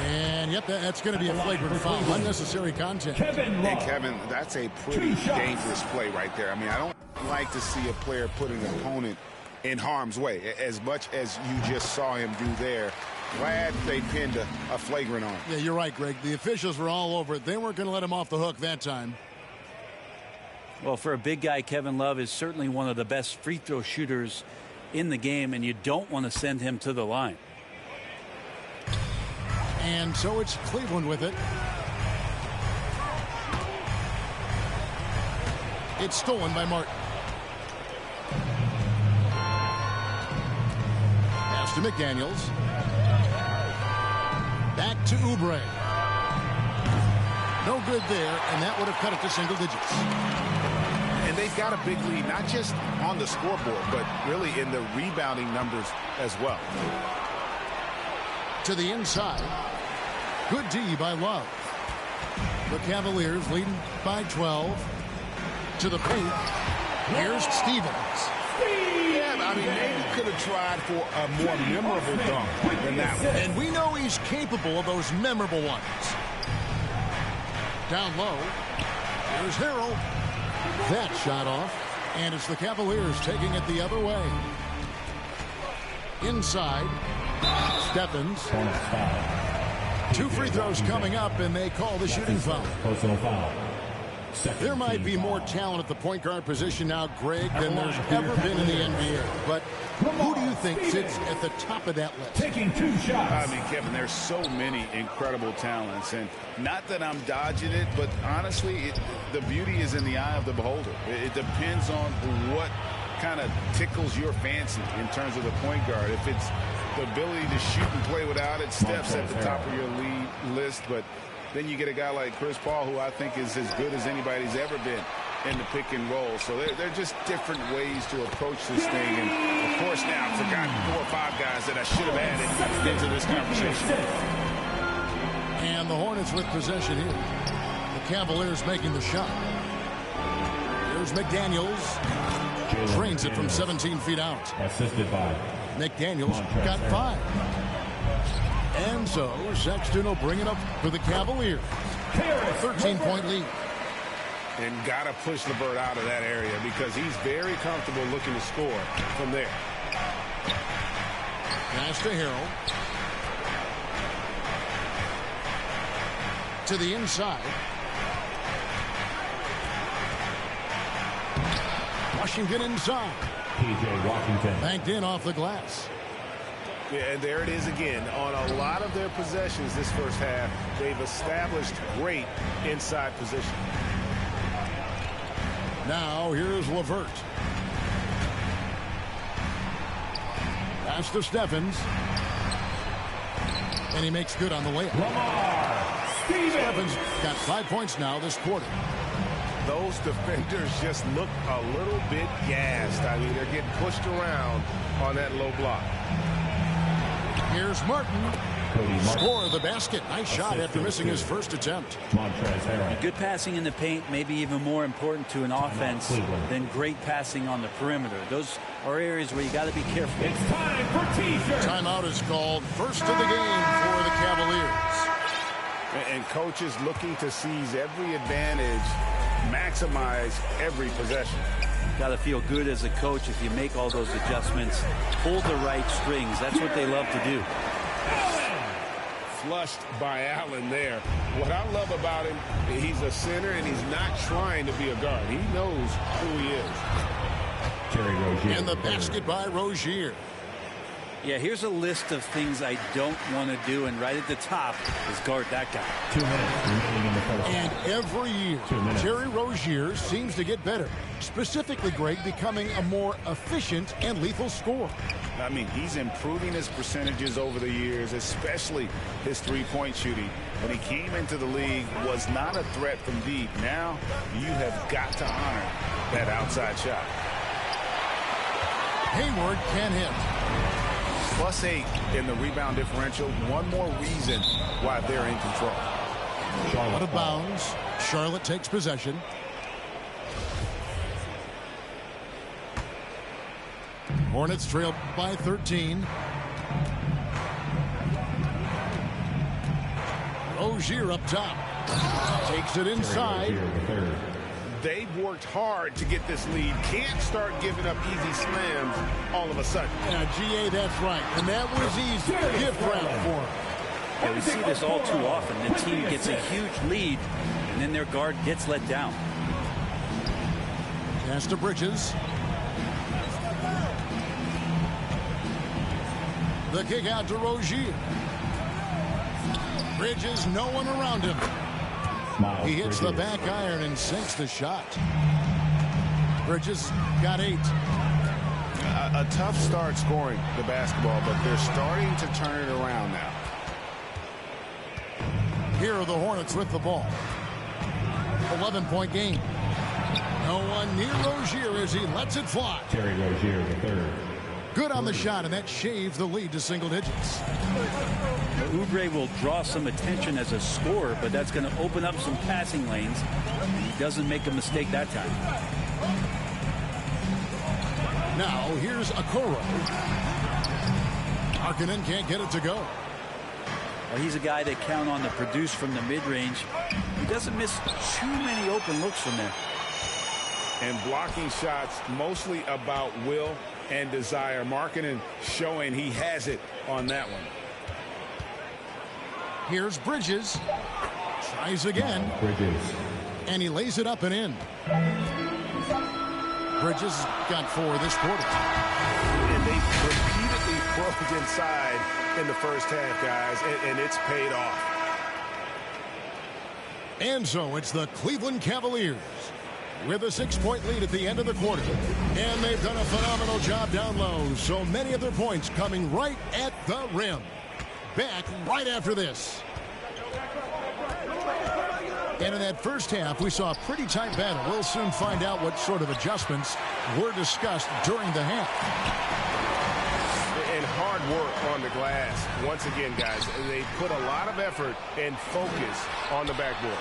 And, yep, that's going to be a flagrant foul. Unnecessary contact. Hey, Kevin, that's a pretty dangerous play right there. I mean, I don't like to see a player put an opponent in harm's way as much as you just saw him do there. Glad they pinned a flagrant on him. Yeah, you're right, Greg. The officials were all over it. They weren't going to let him off the hook that time. Well, for a big guy, Kevin Love is certainly one of the best free throw shooters in the game, and you don't want to send him to the line. And so it's Cleveland with it. It's stolen by Martin. Pass to McDaniels. Back to Oubre. No good there, and that would have cut it to single digits. And they've got a big lead, not just on the scoreboard, but really in the rebounding numbers as well. To the inside. Good D by Love. The Cavaliers leading by 12. To the paint. Here's Stevens. Yeah, I mean, maybe could have tried for a more memorable dunk than that one. And we know he's capable of those memorable ones. Down low. Here's Harrell. That shot off. And it's the Cavaliers taking it the other way. Inside. Stephens. 2 free throws coming up, and they call the shooting foul. Personal foul. There might be more talent at the point guard position now, Greg, than there's ever been in the NBA. But who do you think sits at the top of that list? Taking 2 shots. I mean, Kevin, there's so many incredible talents. And not that I'm dodging it, but honestly, the beauty is in the eye of the beholder. It depends on what kind of tickles your fancy in terms of the point guard. If it's the ability to shoot and play without it, Steph's at the top of your lead list. But then you get a guy like Chris Paul, who I think is as good as anybody's ever been in the pick and roll. So they're just different ways to approach this thing. And, of course, now I've forgotten 4 or 5 guys that I should have added into this conversation. And the Hornets with possession here. The Cavaliers making the shot. Here's McDaniels. Trains it from 17 feet out. Assisted by McDaniels got 5. And so Sexton will bring it up for the Cavaliers. A 13-point lead. And got to push LeVert out of that area because he's very comfortable looking to score from there. Pass to Harrell. To the inside. Washington inside. P.J. Washington. Banked in off the glass. Yeah, and there it is again. On a lot of their possessions this first half, they've established great inside position. Now here's LeVert. Pass to Stephens. And he makes good on the layup. Stephens got 5 points now this quarter. Those defenders just look a little bit gassed. I mean, they're getting pushed around on that low block. Here's Martin. Score the basket. Nice shot after missing his first attempt. Good passing in the paint may be even more important to an offense than great passing on the perimeter. Those are areas where you got to be careful. It's time for T-shirt. Timeout is called. First of the game for the Cavaliers. And coaches looking to seize every advantage, maximize every possession. Got to feel good as a coach if you make all those adjustments. Pull the right strings. That's what they love to do. Flushed by Allen there. What I love about him, he's a center and he's not trying to be a guard. He knows who he is. Terry Rozier. And the basket by Rozier. Yeah, here's a list of things I don't want to do, and right at the top is guard that guy. 2 minutes remaining in the first. And every year, Terry Rozier seems to get better. Specifically, Greg, becoming a more efficient and lethal scorer. I mean, he's improving his percentages over the years, especially his three-point shooting. When he came into the league, was not a threat from deep. Now, you have got to honor that outside shot. Hayward can hit. +8 in the rebound differential. One more reason why they're in control. Out of bounds. Charlotte takes possession. Hornets trail by 13. Rozier up top. Takes it inside. They've worked hard to get this lead. Can't start giving up easy slams all of a sudden. Yeah, GA, that's right. And that was easy. Gift wrap for him. Yeah, we see this all too often. The team gets a huge lead, and then their guard gets let down. Pass to Bridges. The kick out to Rozier. Bridges, no one around him. He hits the back iron and sinks the shot. Bridges got 8. A tough start scoring the basketball, but they're starting to turn it around now. Here are the Hornets with the ball. 11-point game. No one near Rozier as he lets it fly. Terry Rozier, the third. Good on the shot, and that shaves the lead to single digits. Oubre will draw some attention as a scorer, but that's going to open up some passing lanes. He doesn't make a mistake that time. Now, here's Okoro. Markkanen can't get it to go. Well, he's a guy they count on to produce from the mid-range. He doesn't miss too many open looks from there. And blocking shots mostly about will and desire. Markkanen showing he has it on that one. Here's Bridges. Tries again. Bridges. And he lays it up and in. Bridges got 4 this quarter. And they repeatedly broke inside in the first half, guys, and it's paid off. And so it's the Cleveland Cavaliers with a 6-point lead at the end of the quarter. And they've done a phenomenal job down low. So many of their points coming right at the rim. Back right after this. And in that first half, we saw a pretty tight battle. We'll soon find out what sort of adjustments were discussed during the half. And hard work on the glass. Once again, guys, they put a lot of effort and focus on the backboard.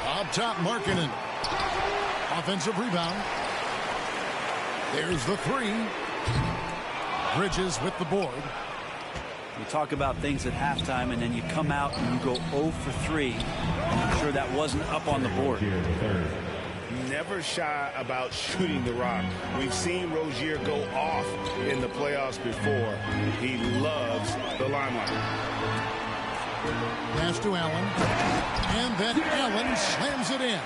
Up top, Markkanen. Offensive rebound. There's the 3. Bridges with the board. You talk about things at halftime, and then you come out and you go 0 for 3. I'm sure that wasn't up on the board. Never shy about shooting the rock. We've seen Rozier go off in the playoffs before. He loves the limelight. Pass to Allen. And then Allen slams it in.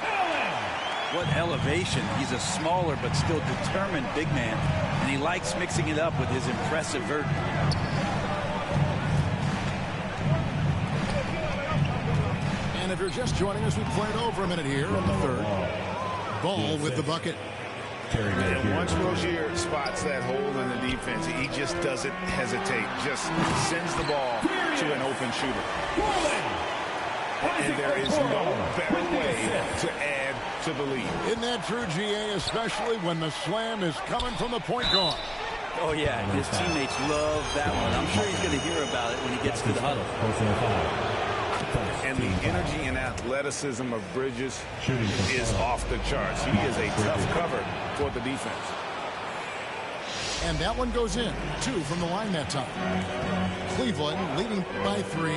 What elevation. He's a smaller but still determined big man, and he likes mixing it up with his impressive vert. And if you're just joining us, we played over a minute here in the third. Ball with the bucket. And once Rozier spots that hole in the defense, he just doesn't hesitate. Just sends the ball to an open shooter. And there is no better way to add to the lead. Isn't that true, GA? Especially when the slam is coming from the point guard. Oh, yeah. His teammates love that one. I'm sure he's going to hear about it when he gets to the huddle. And the energy and athleticism of Bridges is off the charts. He is a tough cover for the defense. And that one goes in. 2 from the line that time. Cleveland leading by 3.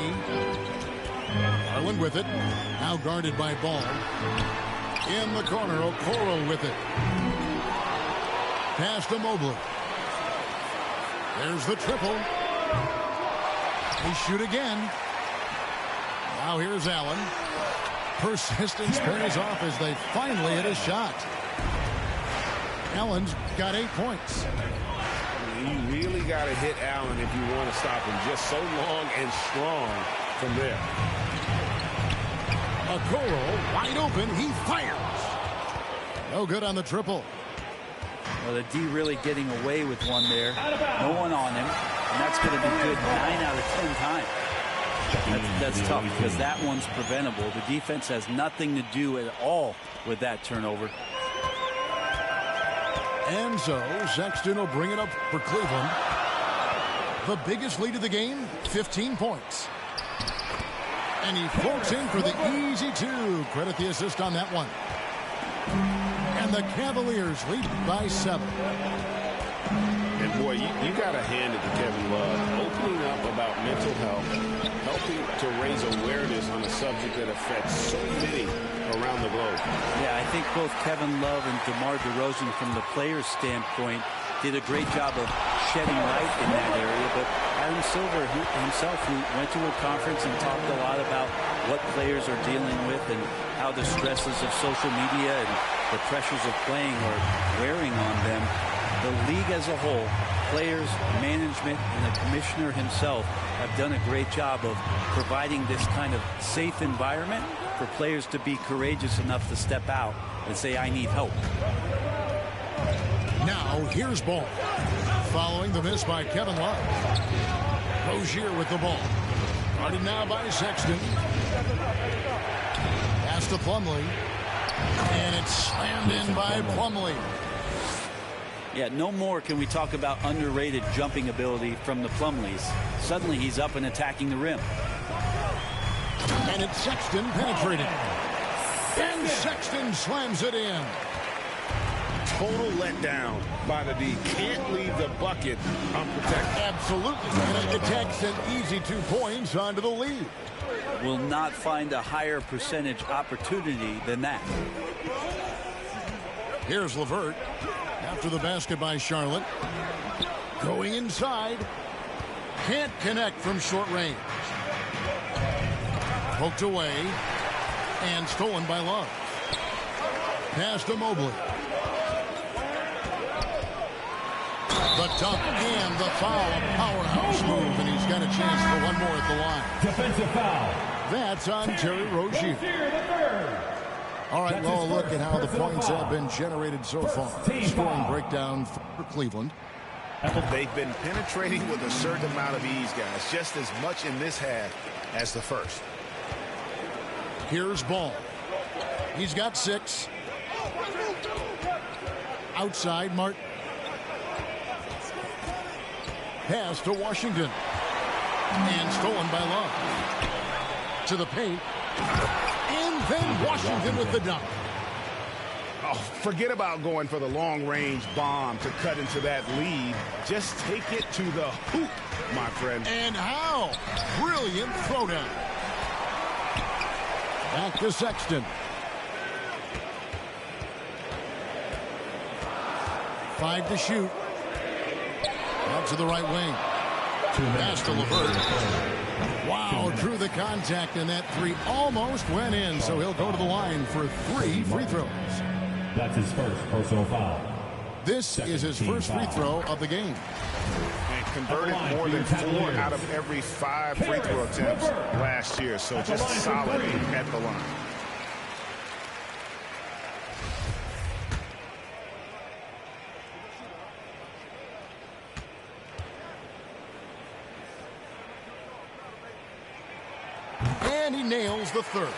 Garland with it. Now guarded by Ball. In the corner, Okoro with it. Pass to Mobley. There's the triple. He shoot again. Now here's Allen. Persistence pays off as they finally hit a shot. Allen's got 8 points. You really got to hit Allen if you want to stop him. Just so long and strong from there. Okoro wide open. He fires. No good on the triple. Well, the D really getting away with one there. No one on him. And that's going to be good 9 out of 10 times. That's tough because that one's preventable. The defense has nothing to do at all with that turnover. And so Sexton will bring it up for Cleveland. The biggest lead of the game, 15 points. And he floats in for the easy 2. Credit the assist on that one. And the Cavaliers lead by 7. And boy, you got to hand it to Kevin Love. Opening up about mental health, helping to raise awareness on a subject that affects so many around the globe. Yeah, I think both Kevin Love and DeMar DeRozan, from the player's standpoint, did a great job of shedding light in that area. But Adam Silver himself, who went to a conference and talked a lot about what players are dealing with and how the stresses of social media and the pressures of playing are wearing on them. The league as a whole, players, management, and the commissioner himself have done a great job of providing this kind of safe environment for players to be courageous enough to step out and say, I need help. Now, here's Ball. Following the miss by Kevin Love. Rozier with the ball. Guarded now by Sexton. Pass to Plumlee. And it's slammed in by Plumlee. Yeah, no more can we talk about underrated jumping ability from the Plumlees. Suddenly he's up and attacking the rim. And it's Sexton penetrating. And Sexton slams it in. Total letdown by the D. Can't leave the bucket unprotected. Absolutely. And it takes an easy 2 points onto the lead. Will not find a higher percentage opportunity than that. Here's LeVert. Now After the basket by Charlotte. Going inside. Can't connect from short range. Poked away. And stolen by Love. Pass to Mobley. The dunk and the foul. A powerhouse move. And he's got a chance for one more at the line. Defensive foul. That's on Terry Rozier. All right, well, look at how the points have been generated so far. Scoring breakdown for Cleveland. They've been penetrating with a certain amount of ease, guys. Just as much in this half as the first. Here's Ball. He's got 6. Outside, Martin. Pass to Washington. And stolen by Love. To the paint. And then Washington with the dunk. Oh, forget about going for the long-range bomb to cut into that lead. Just take it to the hoop, my friend. And how? Brilliant throwdown. Back to Sexton. 5 to shoot. Out to the right wing. Pass to LeVert. Wow, drew the contact, and that 3 almost went in, so he'll go to the line for 3 free throws. That's his first personal foul. This is his first free throw of the game. And converted more than 4 out of every 5 free throw attempts last year, so just solid at the line. And he nails the third.